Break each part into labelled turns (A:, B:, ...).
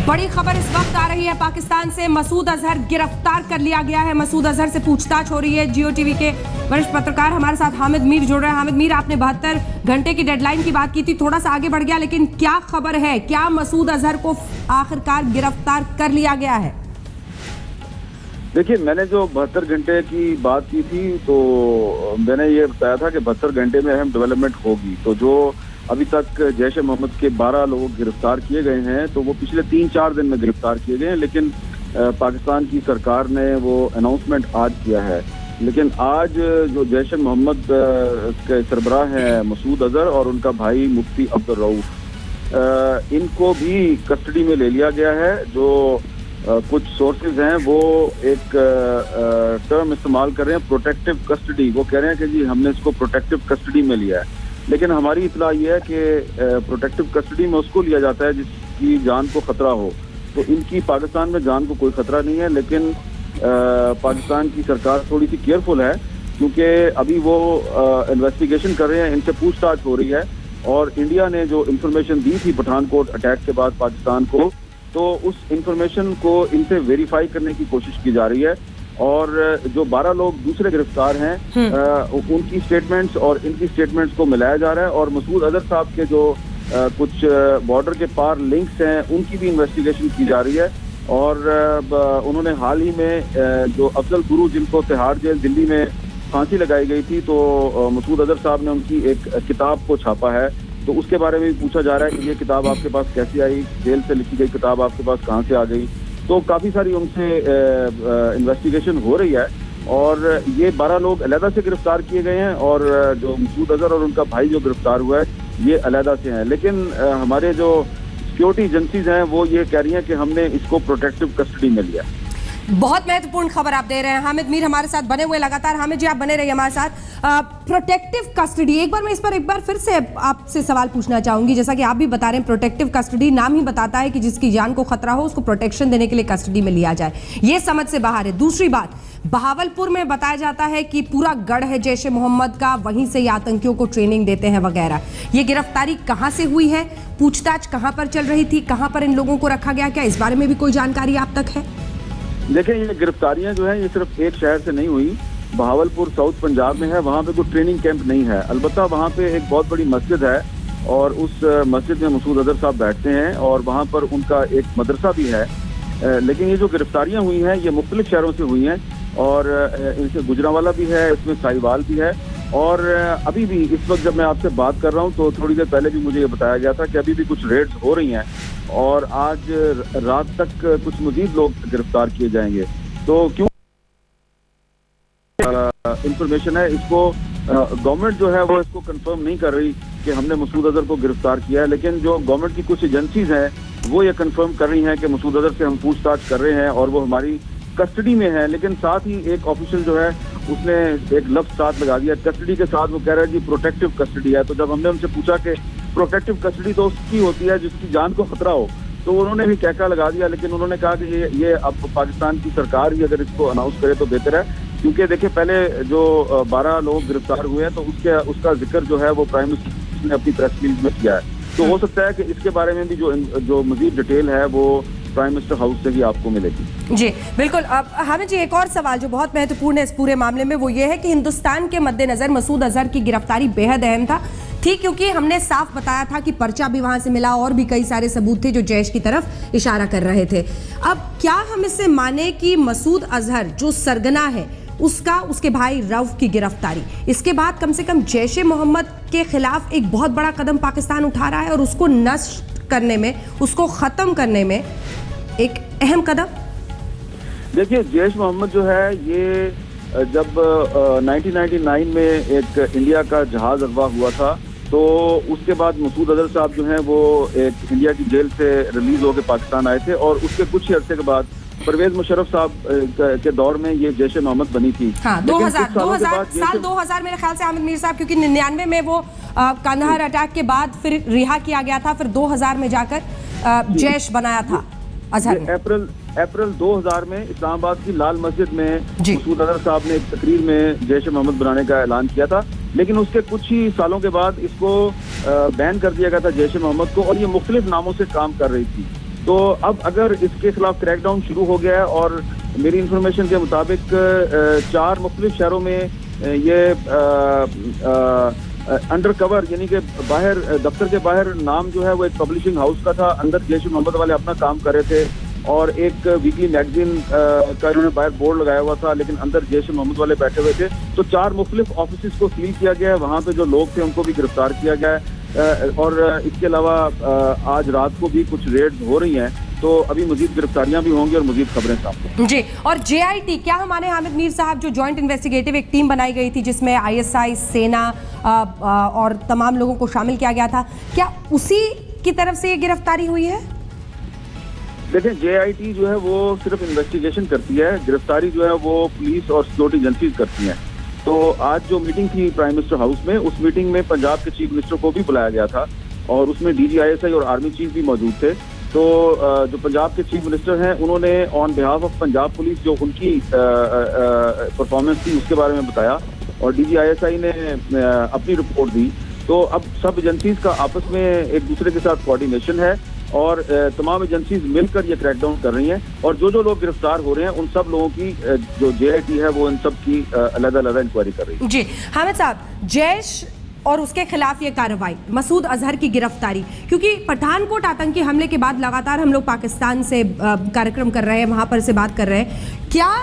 A: बड़ी खबर इस वक्त आ रही है पाकिस्तान से। मसूद अजहर गिरफ्तार कर लिया गया है। मसूद अजहर से पूछताछ हो रही है। जियो टीवी के वरिष्ठ पत्रकार हमारे साथ हामिद मीर जुड़ रहे हैं। हामिद मीर, आपने 72 घंटे की डेडलाइन की बात की थी, थोड़ा सा आगे बढ़ गया, लेकिन क्या खबर है? क्या मसूद अजहर को आखिरकार गिरफ्तार कर लिया गया है?
B: देखिए, मैंने जो 72 घंटे की बात की थी तो मैंने ये बताया था कि 72 घंटे में अहम डेवलपमेंट होगी। तो जो अभी तक जैश ए मोहम्मद के 12 लोग गिरफ्तार किए गए हैं तो वो पिछले 3-4 दिन में गिरफ्तार किए गए हैं, लेकिन पाकिस्तान की सरकार ने वो अनाउंसमेंट आज किया है। लेकिन आज जो जैश ए मोहम्मद के सरबराह हैं मसूद अजहर और उनका भाई मुफ्ती अब्दुल रऊफ, इनको भी कस्टडी में ले लिया गया है। जो कुछ सोर्सेज हैं वो एक टर्म इस्तेमाल कर रहे हैं, प्रोटेक्टिव कस्टडी। वो कह रहे हैं कि जी हमने इसको प्रोटेक्टिव कस्टडी में लिया है, लेकिन हमारी इत्तला ये है कि प्रोटेक्टिव कस्टडी में उसको लिया जाता है जिसकी जान को खतरा हो। तो इनकी पाकिस्तान में जान को कोई खतरा नहीं है, लेकिन पाकिस्तान की सरकार थोड़ी सी केयरफुल है क्योंकि अभी वो इन्वेस्टिगेशन कर रहे हैं, इनसे पूछताछ हो रही है। और इंडिया ने जो इंफॉर्मेशन दी थी पठानकोट अटैक के बाद पाकिस्तान को, तो उस इंफॉर्मेशन को इनसे वेरीफाई करने की कोशिश की जा रही है। और जो 12 लोग दूसरे गिरफ्तार हैं उनकी स्टेटमेंट्स और इनकी स्टेटमेंट्स को मिलाया जा रहा है। और मसूद अजहर साहब के जो कुछ बॉर्डर के पार लिंक्स हैं उनकी भी इन्वेस्टिगेशन की जा रही है। और उन्होंने हाल ही में जो अफजल गुरु, जिनको तिहाड़ जेल दिल्ली में फांसी लगाई गई थी, तो मसूद अजहर साहब ने उनकी एक किताब को छापा है। तो उसके बारे में भी पूछा जा रहा है कि ये किताब आपके पास कैसे आई, जेल से लिखी गई किताब आपके पास कहाँ से आ गई। तो काफ़ी सारी उनसे इन्वेस्टिगेशन हो रही है। और ये 12 लोग अलहदा से गिरफ्तार किए गए हैं और जो मसूद अजहर और उनका भाई जो गिरफ्तार हुआ है ये अलहदा से हैं। लेकिन हमारे जो सिक्योरिटी एजेंसीज हैं वो ये कह रही हैं कि हमने इसको प्रोटेक्टिव कस्टडी में लिया।
A: बहुत महत्वपूर्ण खबर आप दे रहे हैं। हामिद मीर हमारे साथ बने हुए लगातार। हामिद जी, आप बने रहिए हमारे साथ। प्रोटेक्टिव कस्टडी, एक बार मैं इस पर एक बार फिर से आपसे सवाल पूछना चाहूंगी। जैसा कि आप भी बता रहे हैं, प्रोटेक्टिव कस्टडी नाम ही बताता है कि जिसकी जान को खतरा हो उसको प्रोटेक्शन देने के लिए कस्टडी में लिया जाए। ये समझ से बाहर है। दूसरी बात, बहावलपुर में बताया जाता है कि पूरा गढ़ है जैश ए मोहम्मद का, वहीं से ये आतंकियों को ट्रेनिंग देते हैं वगैरह। ये गिरफ्तारी कहाँ से हुई है? पूछताछ कहाँ पर चल रही थी? कहाँ पर इन लोगों को रखा गया? क्या इस बारे में भी कोई जानकारी आप तक है?
B: देखिए, ये गिरफ्तारियां जो हैं ये सिर्फ एक शहर से नहीं हुई। बहावलपुर साउथ पंजाब में है, वहाँ पे कोई ट्रेनिंग कैंप नहीं है। अलबत्ता वहाँ पे एक बहुत बड़ी मस्जिद है और उस मस्जिद में मसूद अजहर साहब बैठते हैं और वहाँ पर उनका एक मदरसा भी है। लेकिन ये जो गिरफ्तारियां हुई हैं ये मुख्तलिफ शहरों से हुई हैं और इनसे गुजरांवाला भी है, इसमें साहिवाल भी है। और अभी भी इस वक्त जब मैं आपसे बात कर रहा हूँ तो थोड़ी देर पहले भी मुझे ये बताया गया था कि अभी भी कुछ रेड्स हो रही हैं और आज रात तक कुछ मजीद लोग गिरफ्तार किए जाएंगे। तो क्यों इंफॉर्मेशन है, इसको गवर्नमेंट जो है वो इसको कंफर्म नहीं कर रही कि हमने मसूद अजहर को गिरफ्तार किया है, लेकिन जो गवर्नमेंट की कुछ एजेंसीज हैं वो ये कंफर्म कर रही हैं कि मसूद अजहर से हम पूछताछ कर रहे हैं और वो हमारी कस्टडी में है। लेकिन साथ ही एक ऑफिशियल जो है उसने एक लफ्ज साथ लगा दिया कस्टडी के साथ, वो कह रहा है जी प्रोटेक्टिव कस्टडी है। तो जब हमने उनसे पूछा कि प्रोटेक्टिव कस्टडी तो उसकी होती है जिसकी जान को खतरा हो, तो उन्होंने भी कहका लगा दिया। लेकिन उन्होंने कहा कि ये अब पाकिस्तान की सरकार ही अगर इसको अनाउंस करे तो बेहतर है, क्योंकि देखिए पहले जो 12 लोग गिरफ्तार हुए हैं तो उसका जिक्र जो है वो प्राइम मिनिस्टर ने अपनी प्रेस रिलीज में किया है। तो हो सकता है कि इसके बारे में भी जो मजीद डिटेल है वो प्राइम मिनिस्टर हाउस से ही आपको मिलेगी।
A: जी बिल्कुल। अब हामिद जी, एक और सवाल जो बहुत महत्वपूर्ण है इस पूरे मामले में वो ये है कि हिंदुस्तान के मद्देनजर मसूद अजहर की गिरफ्तारी बेहद अहम था, ठीक, क्योंकि हमने साफ बताया था कि पर्चा भी वहां से मिला और भी कई सारे सबूत थे जो जैश की तरफ इशारा कर रहे थे। अब क्या हम इससे माने कि मसूद अजहर जो सरगना है उसके भाई रऊफ की गिरफ्तारी, इसके बाद कम से कम जैश ए मोहम्मद के खिलाफ एक बहुत बड़ा कदम पाकिस्तान उठा रहा है और उसको नष्ट करने में, उसको खत्म करने में एक अहम कदम?
B: देखिए, जैश मोहम्मद जो है ये जब 1999 में एक इंडिया का जहाज अगवा हुआ था तो उसके बाद मसूद अजहर साहब जो हैं वो एक इंडिया की जेल से रिलीज होकर पाकिस्तान आए थे और उसके कुछ ही अरसे के बाद परवेज मुशर्रफ साहब के दौर में ये जैश ए मोहम्मद बनी थी।
A: हाँ, 2000 मेरे ख्याल से हामिद मीर साहब, क्योंकि 99 में वो कंधार अटैक के बाद फिर रिहा किया गया था, फिर 2000 में जाकर जैश बनाया था अजहर।
B: अप्रैल 2000 में इस्लामाबाद की लाल मस्जिद में मसूद अजहर साहब ने एक तकरीर में जैश ए मोहम्मद बनाने का ऐलान किया था, लेकिन उसके कुछ ही सालों के बाद इसको बैन कर दिया गया था जैश ए मोहम्मद को, और ये मुख्तलिफ नामों से काम कर रही थी। तो अब अगर इसके खिलाफ क्रैकडाउन शुरू हो गया है और मेरी इंफॉर्मेशन के मुताबिक 4 मुख्तलिफ शहरों में ये अंडर कवर यानी कि बाहर दफ्तर के बाहर नाम जो है वो एक पब्लिशिंग हाउस का था, अंदर जैश ए मोहम्मद वाले अपना काम कर रहे थे और एक वीकली मैगजीन का इन्होंने बाहर बोर्ड लगाया हुआ था, लेकिन अंदर जैश ए मोहम्मद वाले बैठे हुए थे। तो 4 मुख्तलिफ ऑफिस को सील किया गया है, वहाँ पे जो लोग थे उनको भी गिरफ्तार किया गया है और इसके अलावा आज रात को भी कुछ रेड्स हो रही हैं, तो अभी मजीद गिरफ्तारियां भी होंगी और मजीद खबरें सामने।
A: जी, और JIT क्या हमारे हामिद मीर साहब जो जॉइंट इन्वेस्टिगेटिव एक टीम बनाई गई थी जिसमें ISI, सेना और तमाम लोगों को शामिल किया गया था, क्या उसी की तरफ से ये गिरफ्तारी हुई है?
B: देखिए, JIT जो है वो सिर्फ इन्वेस्टिगेशन करती है, गिरफ्तारी जो है वो पुलिस और सिक्योरिटी एजेंसीज करती हैं। तो आज जो मीटिंग थी प्राइम मिनिस्टर हाउस में, उस मीटिंग में पंजाब के चीफ मिनिस्टर को भी बुलाया गया था और उसमें DG ISI और आर्मी चीफ भी मौजूद थे। तो जो पंजाब के चीफ मिनिस्टर हैं उन्होंने on behalf of Punjab police जो उनकी परफॉर्मेंस थी उसके बारे में बताया और DG ISI ने अपनी रिपोर्ट दी। तो अब सब एजेंसीज का आपस में एक दूसरे के साथ कोऑर्डिनेशन है और तमाम एजेंसीज मिलकर ये क्रैकडाउन कर रही हैं और जो लोग गिरफ्तार हो रहे हैं उन सब लोगों की जो JIT है वो इन सब की अलग-अलग इंक्वायरी कर रही है। जी
A: हामिद साहब, जैश और उसके खिलाफ ये कार्रवाई, मसूद अजहर की गिरफ्तारी, क्योंकि पठानकोट आतंकी हमले के बाद लगातार हम लोग पाकिस्तान से कार्यक्रम कर रहे हैं, वहां पर से बात कर रहे हैं, क्या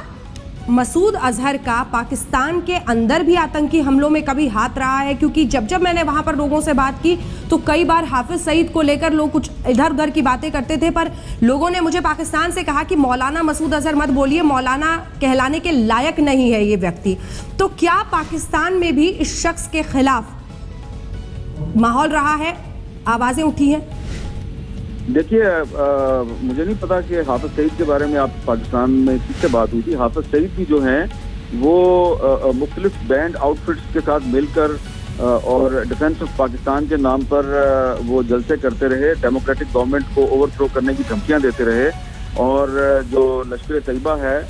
A: मसूद अजहर का पाकिस्तान के अंदर भी आतंकी हमलों में कभी हाथ रहा है? क्योंकि जब मैंने वहां पर लोगों से बात की तो कई बार हाफिज सईद को लेकर लोग कुछ इधर उधर की बातें करते थे, पर लोगों ने मुझे पाकिस्तान से कहा कि मौलाना मसूद अजहर मत बोलिए, मौलाना कहलाने के लायक नहीं है ये व्यक्ति। तो क्या पाकिस्तान में भी इस शख्स के खिलाफ माहौल रहा है, आवाजें उठी हैं?
B: देखिए, मुझे नहीं पता कि हाफिज सईद के बारे में आप पाकिस्तान में किससे बात हुई थी। हाफिज सईद भी जो हैं वो मुख्तलिफ बैंड आउटफिट्स के साथ मिलकर और डिफेंस ऑफ पाकिस्तान के नाम पर वो जलसे करते रहे, डेमोक्रेटिक गवर्नमेंट को ओवरथ्रो करने की धमकियां देते रहे और जो लश्कर तैयबा है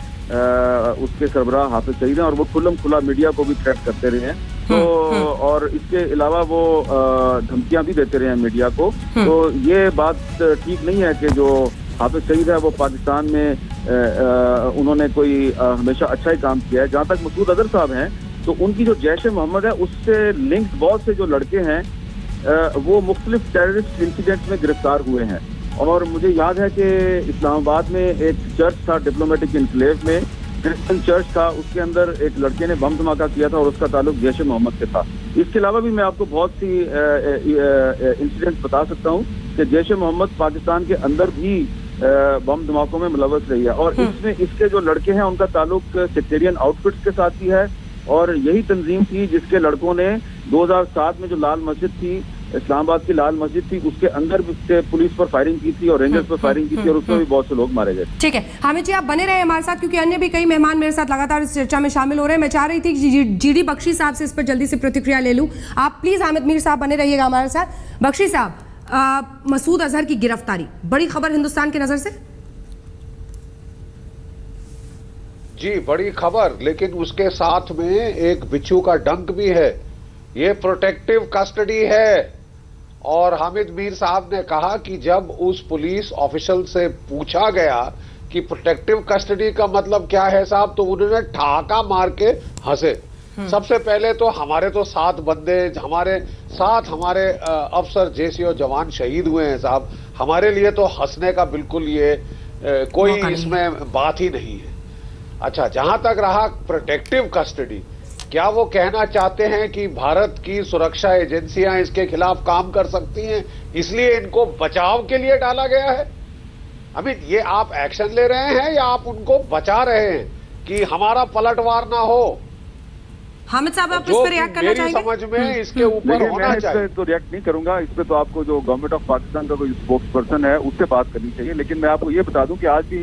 B: उसके सरबराह हाफिज सईद हैं और वो खुला मीडिया को भी थ्रेट करते रहे हैं। तो और इसके अलावा वो धमकियां भी देते रहे हैं मीडिया को। तो ये बात ठीक नहीं है कि जो हाफिज सईद है वो पाकिस्तान में उन्होंने कोई हमेशा अच्छा ही काम किया है। जहाँ तक मसूद अजहर साहब हैं तो उनकी जो जैश ए मोहम्मद है उससे लिंक्ड बहुत से जो लड़के हैं वो मुख्तलिफ टेररिस्ट इंसिडेंट्स में गिरफ्तार हुए हैं। और मुझे याद है कि इस्लामाबाद में एक चर्च था डिप्लोमेटिक इंक्लेव में, क्रिश्चियन चर्च था, उसके अंदर एक लड़के ने बम धमाका किया था और उसका ताल्लुक जैश ए मोहम्मद से था। इसके अलावा भी मैं आपको बहुत सी इंसिडेंट्स बता सकता हूँ कि जैश ए मोहम्मद पाकिस्तान के अंदर भी बम धमाकों में मुलव्वस रही है और इसमें इसके जो लड़के हैं उनका ताल्लुक सेक्टेरियन आउटफिट्स के साथ भी है और यही तंजीम थी जिसके लड़कों ने 2007 में जो लाल मस्जिद थी, इस्लामाबाद की लाल मस्जिद थी, उसके अंदर से पुलिस पर फायरिंग की थी और रेंजर्स पर फायरिंग की थी और उसमें भी बहुत से लोग मारे गए।
A: ठीक है हामिद जी, आप बने रहे हमारे साथ क्योंकि अन्य भी कई मेहमान मेरे साथ लगातार इस चर्चा में शामिल हो रहे हैं। मैं चाह रही थी कि GD बख्शी साहब से इस पर जल्दी से प्रतिक्रिया ले लूं। आप प्लीज हामिद मीर साहब बने रहिएगा हमारे साथ। बख्शी साहब, मसूद अजहर की गिरफ्तारी बड़ी खबर हिंदुस्तान की नजर से?
C: जी बड़ी खबर, लेकिन उसके साथ में एक बिच्छू का डंक भी है। ये प्रोटेक्टिव कस्टडी है और हामिद मीर साहब ने कहा कि जब उस पुलिस ऑफिसर से पूछा गया कि प्रोटेक्टिव कस्टडी का मतलब क्या है साहब, तो उन्होंने ठहाका मार के हंसे। सबसे पहले तो हमारे तो 7 बंदे, हमारे 7 हमारे अफसर JCO जवान शहीद हुए हैं साहब। हमारे लिए तो हंसने का बिल्कुल ये कोई इसमें बात ही नहीं है। अच्छा, जहां तक रहा प्रोटेक्टिव कस्टडी, क्या वो कहना चाहते हैं कि भारत की सुरक्षा एजेंसियां इसके खिलाफ काम कर सकती हैं, इसलिए इनको बचाव के लिए डाला गया है? अमित, ये आप एक्शन ले रहे हैं या आप उनको बचा रहे हैं कि हमारा पलटवार ना हो?
A: हामिद साहब, आप इस पर रिएक्ट करना चाहेंगे?
C: मेरी समझ में इसके ऊपर होना चाहिए।
B: मैं तो रिएक्ट नहीं करूंगा इस पे, तो आपको जो गवर्नमेंट ऑफ पाकिस्तान का कोई स्पोक्स पर्सन है उससे बात करनी चाहिए। लेकिन मैं आपको ये बता दूं कि आज भी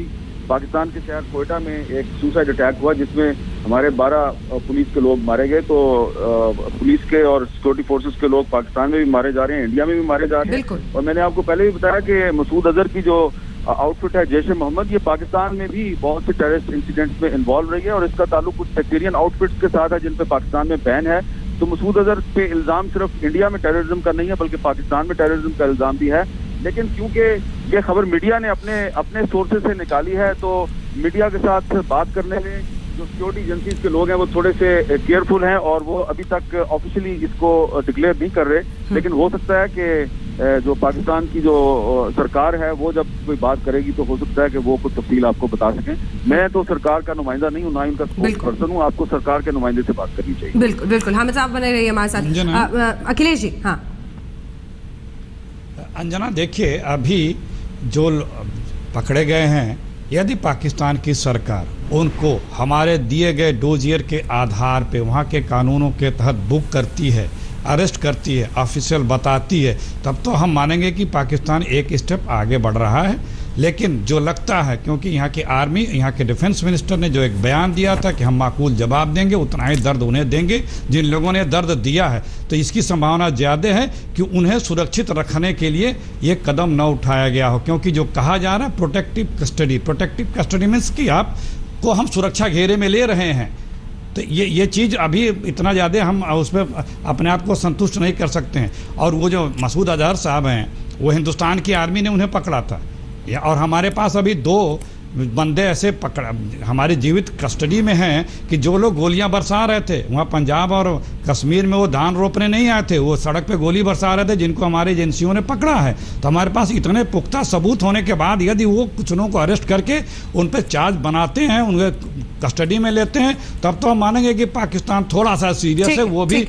B: पाकिस्तान के शहर कोयटा में एक सुसाइड अटैक हुआ जिसमें हमारे 12 पुलिस के लोग मारे गए। तो पुलिस के और सिक्योरिटी फोर्सेस के लोग पाकिस्तान में भी मारे जा रहे हैं, इंडिया में भी मारे जा रहे हैं। और मैंने आपको पहले भी बताया कि मसूद अजहर की जो आउटफिट है जैश ए मोहम्मद, ये पाकिस्तान में भी बहुत से टेररिस्ट इंसिडेंट्स में इन्वॉल्व रही है और इसका ताल्लुक कुछ सेक्टेरियन आउटफिट्स के साथ है जिन पे पाकिस्तान में बैन है। तो मसूद अजहर पे इल्जाम सिर्फ इंडिया में टेररिज्म का नहीं है बल्कि पाकिस्तान में टेररिज्म का इल्जाम भी है। लेकिन क्योंकि ये खबर मीडिया ने अपने सोर्सेज से निकाली है, तो मीडिया के साथ बात करने में जो सिक्योरिटी एजेंसीज के लोग हैं वो थोड़े से केयरफुल हैं और वो अभी तक ऑफिशियली इसको डिक्लेयर नहीं कर रहे। लेकिन हो सकता है कि जो पाकिस्तान की जो सरकार है वो जब कोई बात करेगी तो हो सकता है कि वो कुछ तफसील आपको बता सकें। मैं तो सरकार का नुमाइंदा नहीं हूँ, ना इनका स्पोक्स पर्सन हूँ। आपको सरकार के नुमाइंदे से बात करनी चाहिए।
A: बिल्कुल बिल्कुल, हामिद साहब बने रहिए हमारे साथ। अखिलेश जी। हाँ
D: अंजना, देखिए अभी जो पकड़े गए हैं, यदि पाकिस्तान की सरकार उनको हमारे दिए गए डोजियर के आधार पे वहाँ के कानूनों के तहत बुक करती है, अरेस्ट करती है, ऑफिशियल बताती है, तब तो हम मानेंगे कि पाकिस्तान एक स्टेप आगे बढ़ रहा है। लेकिन जो लगता है, क्योंकि यहाँ की आर्मी, यहाँ के डिफेंस मिनिस्टर ने जो एक बयान दिया था कि हम माकूल जवाब देंगे, उतना ही दर्द उन्हें देंगे जिन लोगों ने दर्द दिया है, तो इसकी संभावना ज़्यादा है कि उन्हें सुरक्षित रखने के लिए ये कदम न उठाया गया हो। क्योंकि जो कहा जा रहा है प्रोटेक्टिव कस्टडी मीन्स कि आपको हम सुरक्षा घेरे में ले रहे हैं, तो ये चीज़ अभी इतना ज़्यादा हम उस पर अपने आप को संतुष्ट नहीं कर सकते हैं। और वो जो मसूद अजहर साहब हैं, वो हिंदुस्तान की आर्मी ने उन्हें पकड़ा था, और हमारे पास अभी 2 बंदे ऐसे हमारी जीवित कस्टडी में हैं कि जो लोग गोलियां बरसा रहे थे वहाँ पंजाब और कश्मीर में, वो धान रोपने नहीं आए थे, वो सड़क पे गोली बरसा रहे थे, जिनको हमारी एजेंसियों ने पकड़ा है। तो हमारे पास इतने पुख्ता सबूत होने के बाद यदि वो कुछ लोगों को अरेस्ट करके उन पर चार्ज बनाते हैं, उनके कस्टडी में लेते हैं, तब तो हम मानेंगे कि पाकिस्तान थोड़ा सा सीरियस है, वो भी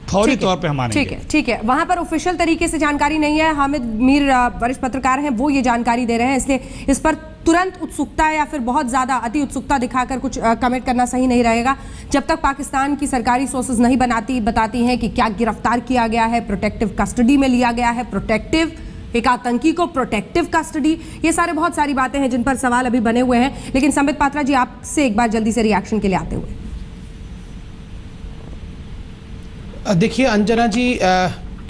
D: फौरी तौर पे हमारे।
A: ठीक है। वहां पर ऑफिशियल तरीके से जानकारी नहीं है। हामिद मीर वरिष्ठ पत्रकार हैं, वो ये जानकारी दे रहे हैं, इसलिए इस पर तुरंत उत्सुकता या फिर बहुत ज्यादा अति उत्सुकता दिखाकर कुछ कमेंट करना सही नहीं रहेगा। जब तक पाकिस्तान की सरकारी सोर्सेज नहीं बताती हैं कि क्या गिरफ्तार किया गया है, प्रोटेक्टिव कस्टडी में लिया गया है, प्रोटेक्टिव एक आतंकी को प्रोटेक्टिव कस्टडी, ये बहुत सारी बातें हैं जिन पर सवाल अभी बने हुए हैं। लेकिन संबित पात्रा जी, आपसे एक बार जल्दी से रिएक्शन के लिए आते हुए।
E: देखिए अंजना जी,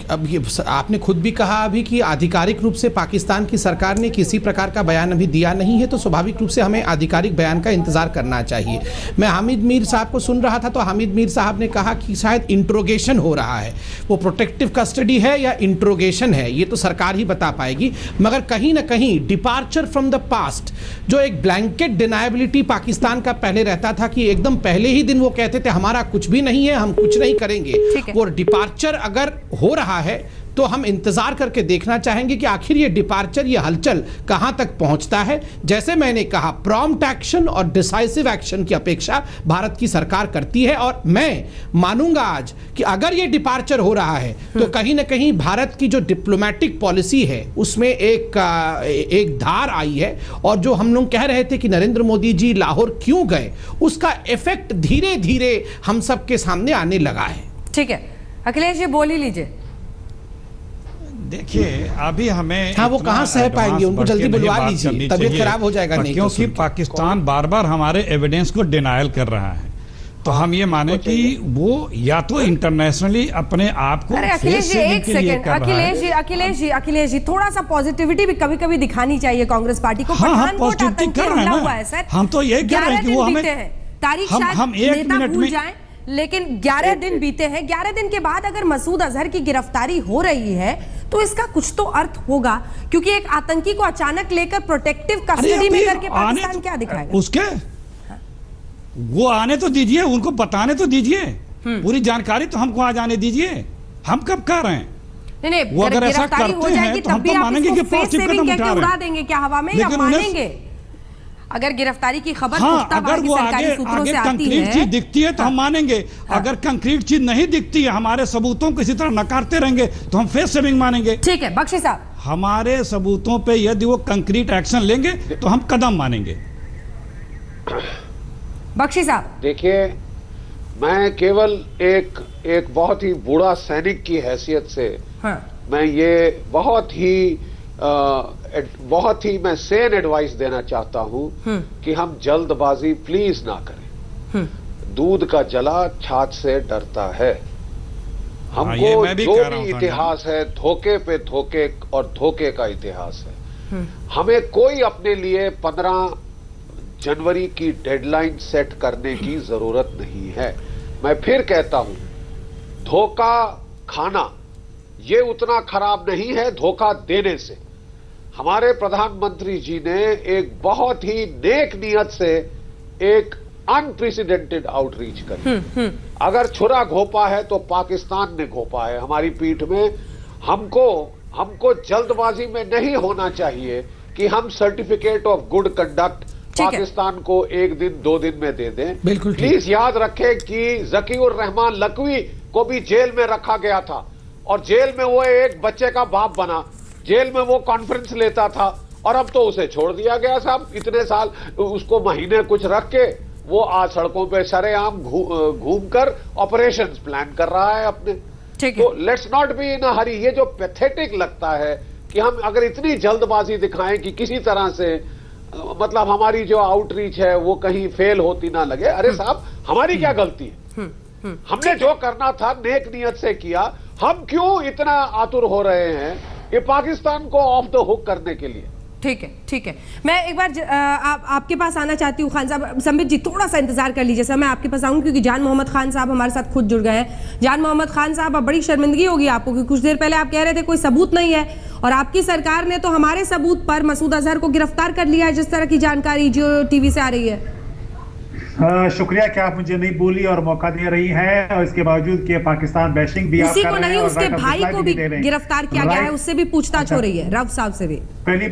E: अब ये आपने खुद भी कहा अभी कि आधिकारिक रूप से पाकिस्तान की सरकार ने किसी प्रकार का बयान अभी दिया नहीं है, तो स्वाभाविक रूप से हमें आधिकारिक बयान का इंतजार करना चाहिए। मैं हामिद मीर साहब को सुन रहा था, तो हामिद मीर साहब ने कहा कि शायद इंट्रोगेशन हो रहा है। वो प्रोटेक्टिव कस्टडी है या इंट्रोगेशन है, ये तो सरकार ही बता पाएगी। मगर कहीं ना कहीं डिपार्चर फ्रॉम द पास्ट, जो एक ब्लैंकेट डिनायबिलिटी पाकिस्तान का पहले रहता था कि एकदम पहले ही दिन वो कहते थे हमारा कुछ भी नहीं है, हम कुछ नहीं करेंगे, वो डिपार्चर अगर हो रहा है तो हम इंतजार करके देखना चाहेंगे कि आखिर ये डिपार्चर, ये हलचल कहां तक पहुंचता है। जैसे मैंने कहा, प्रॉम्प्ट एक्शन और डिसाइसिव एक्शन की अपेक्षा भारत की सरकार करती है, और मैं मानूंगा आज कि अगर ये डिपार्चर हो रहा है तो कहीं ना कहीं भारत की जो डिप्लोमेटिक पॉलिसी है उसमें एक धार आई है, और जो हम लोग कह रहे थे कि नरेंद्र मोदी जी लाहौर क्यों गए, उसका इफेक्ट धीरे धीरे हम सबके सामने आने लगा है।
A: ठीक है अखिलेश जी, बोल ही लीजिए।
D: देखिए अभी हमें,
E: हाँ, वो कहाँ सह पाएंगे, उनको जल्दी बुलवा लीजिए, तबीयत खराब हो जाएगा नहीं,
D: क्योंकि पाकिस्तान बार बार हमारे एविडेंस को डिनायल कर रहा है। तो हम ये माने कि वो या तो इंटरनेशनली अपने आप को,
A: अखिलेश जी एक सेकंड, अखिलेश जी थोड़ा सा पॉजिटिविटी भी कभी कभी दिखानी चाहिए कांग्रेस पार्टी को।
D: हाँ, पॉजिटिविटी कर रहे हैं, हम तो ये कह रहे हैं कि वो हमें,
A: तारीख
D: हम 1 मिनट में,
A: लेकिन 11 दिन बीते हैं। 11 दिन के बाद अगर मसूद अजहर की गिरफ्तारी हो रही है तो इसका कुछ तो अर्थ होगा, क्योंकि एक आतंकी को अचानक लेकर प्रोटेक्टिव कस्टडी में करके पाकिस्तान क्या दिखाएगा?
D: उसके वो आने तो दीजिए, उनको बताने तो दीजिए, पूरी जानकारी तो हमको आ जाने दीजिए। हम कब कह रहे हैं?
A: नहीं, वो अगर ऐसा करते हैं तो हम तो मानेंगे कि पॉजिटिव कदम उठा रहे हैं। उड़ा देंगे क्या हवा में, या मानेंगे? अगर गिरफ्तारी की खबर
D: अगर वो आगे कंक्रीट चीज दिखती है तो हम मानेंगे। अगर कंक्रीट चीज नहीं दिखती है, हमारे सबूतों को इसी तरह नकारते रहेंगे तो हम फेस सेविंग मानेंगे।
A: ठीक है बख्शी साहब,
D: हमारे सबूतों पे यदि वो कंक्रीट एक्शन लेंगे तो हम कदम मानेंगे।
A: बख्शी साहब,
C: देखिए, मैं केवल एक बहुत ही बूढ़ा सैनिक की हैसियत से मैं ये बहुत ही मैं सेन एडवाइस देना चाहता हूं कि हम जल्दबाजी प्लीज ना करें। दूध का जला छाछ से डरता है। हमको जो भी इतिहास है, धोखे पे धोखे और धोखे का इतिहास है। हमें कोई अपने लिए 15 जनवरी की डेडलाइन सेट करने की जरूरत नहीं है। मैं फिर कहता हूं, धोखा खाना ये उतना खराब नहीं है धोखा देने से। हमारे प्रधानमंत्री जी ने एक बहुत ही नेक नियत से एक अनप्रेसिडेंटेड आउटरीच करी। अगर छुरा घोपा है तो पाकिस्तान ने घोपा है हमारी पीठ में। हमको जल्दबाजी में नहीं होना चाहिए कि हम certificate of good conduct Pakistan को 1 दिन 2 दिन में दे दें।
E: बिल्कुल
C: प्लीज याद रखें कि जकीउर रहमान लकवी को भी जेल में रखा गया था और जेल में वो एक बच्चे का बाप बना, जेल में वो कॉन्फ्रेंस लेता था और अब तो उसे छोड़ दिया गया साहब। इतने साल उसको महीने कुछ रख के वो आज सड़कों पे सरेआम घूमकर ऑपरेशंस प्लान कर रहा है अपने। तो लेट्स नॉट बी इन अ हरी। ये जो पैथेटिक लगता है कि हम अगर इतनी जल्दबाजी दिखाएं कि किसी तरह से मतलब हमारी जो आउटरीच है वो कहीं फेल होती ना लगे। अरे साहब हमारी क्या गलती है? हमने जो करना था नेक नियत से किया। हम क्यों इतना आतुर हो रहे हैं ये पाकिस्तान को ऑफ द हुक करने के लिए?
A: ठीक है। मैं एक बार आपके पास आना चाहती हूँ खान साहब। संबित जी थोड़ा सा इंतजार कर लीजिए सर, मैं आपके पास आऊँगी क्योंकि जान मोहम्मद खान साहब हमारे साथ खुद जुड़ गए हैं। जान मोहम्मद खान साहब, अब बड़ी शर्मिंदगी होगी आपको कि कुछ देर पहले आप कह रहे थे कोई सबूत नहीं है और आपकी सरकार ने तो हमारे सबूत पर मसूद अजहर को गिरफ्तार कर लिया है, जिस तरह की जानकारी जो टीवी से आ रही है।
F: शुक्रिया कि आप मुझे नहीं बोली और मौका दे रही हैं, और इसके बावजूद कि पाकिस्तान बैशिंग भी
A: उसी को नहीं, उसके भाई को भी गिरफ्तार किया गया है, उससे भी पूछताछ हो रही है, रऊफ साहब से भी।
F: पहली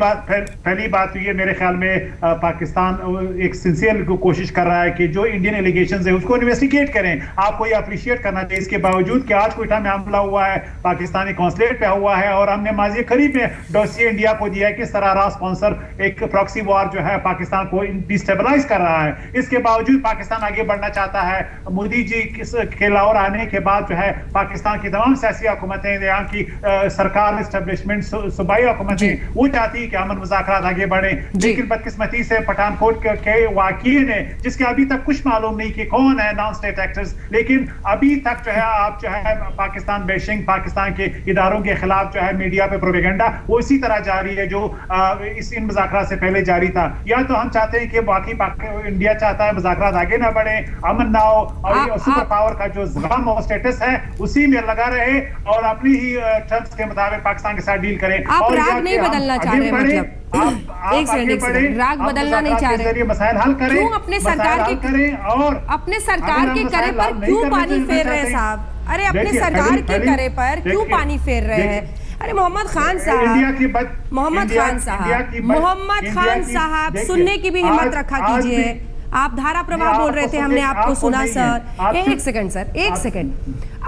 F: बात तो ये मेरे ख्याल में पाकिस्तान एक सिंसियर कोशिश कर रहा है कि जो इंडियन एलिगेशंस है उसको इन्वेस्टिगेट करें। आपको ये अप्रिशिएट करना चाहिए। इसके बावजूद कि आज कोयटा में हमला हुआ है, पाकिस्तानी कॉन्सुलेट पे हुआ है और हमने माजी करीब में डोसिए इंडिया को दिया है किस तरह रहा स्पॉन्सर एक प्रॉक्सी वॉर जो है पाकिस्तान को डिस्टेबलाइज कर रहा है। इसके बावजूद पाकिस्तान आगे बढ़ना चाहता है। मोदी जी के लाहौर आने के बाद जो है पाकिस्तान की तमाम सियासी हुकूमतें, यहाँ की सरकार, एस्टेब्लिशमेंट, सूबाई हुकूमतें वो चाहती है कि अमन मुज़ाकरात आगे बढ़े। लेकिन बदकिस्मती से पठानकोट के वाक़ये ने, जिसके अभी तक कुछ मालूम नहीं कि कौन है नॉन स्टेट एक्टर्स, लेकिन अभी तक जो है आप जो है पाकिस्तान बैशिंग, पाकिस्तान के इदारों के खिलाफ जो है मीडिया पे प्रोपेगेंडा वो इसी तरह जारी है जो इन मुज़ाकरात से पहले जारी था। या तो हम चाहते हैं कि बाकी इंडिया चाहता है मुज़ाकरात आगे ना बढ़े, अमन ना हो और सुपर पावर का जो ज़बान और स्टेटस है उसी में लगा रहे और अपनी ही टर्म्स के मुताबिक पाकिस्तान के साथ डील करें।
A: आप राग नहीं बदलना चाह रहे, मतलब एक सेकंड, राग बदलना नहीं चाह रहे,
F: मसाइल हल करें,
A: क्यों अपने सरकार के
F: करें और
A: अपने सरकार के करे पर क्यों पानी फेर रहे हैं साहब? अरे अपने सरकार के करे पर क्यों पानी फेर रहे हैं? अरे मोहम्मद खान साहब सुनने की भी हिम्मत रखा कीजिए। आप धारा प्रवाह बोल रहे थे, हमने आपको सुना सर। एक सेकंड सर, एक सेकंड।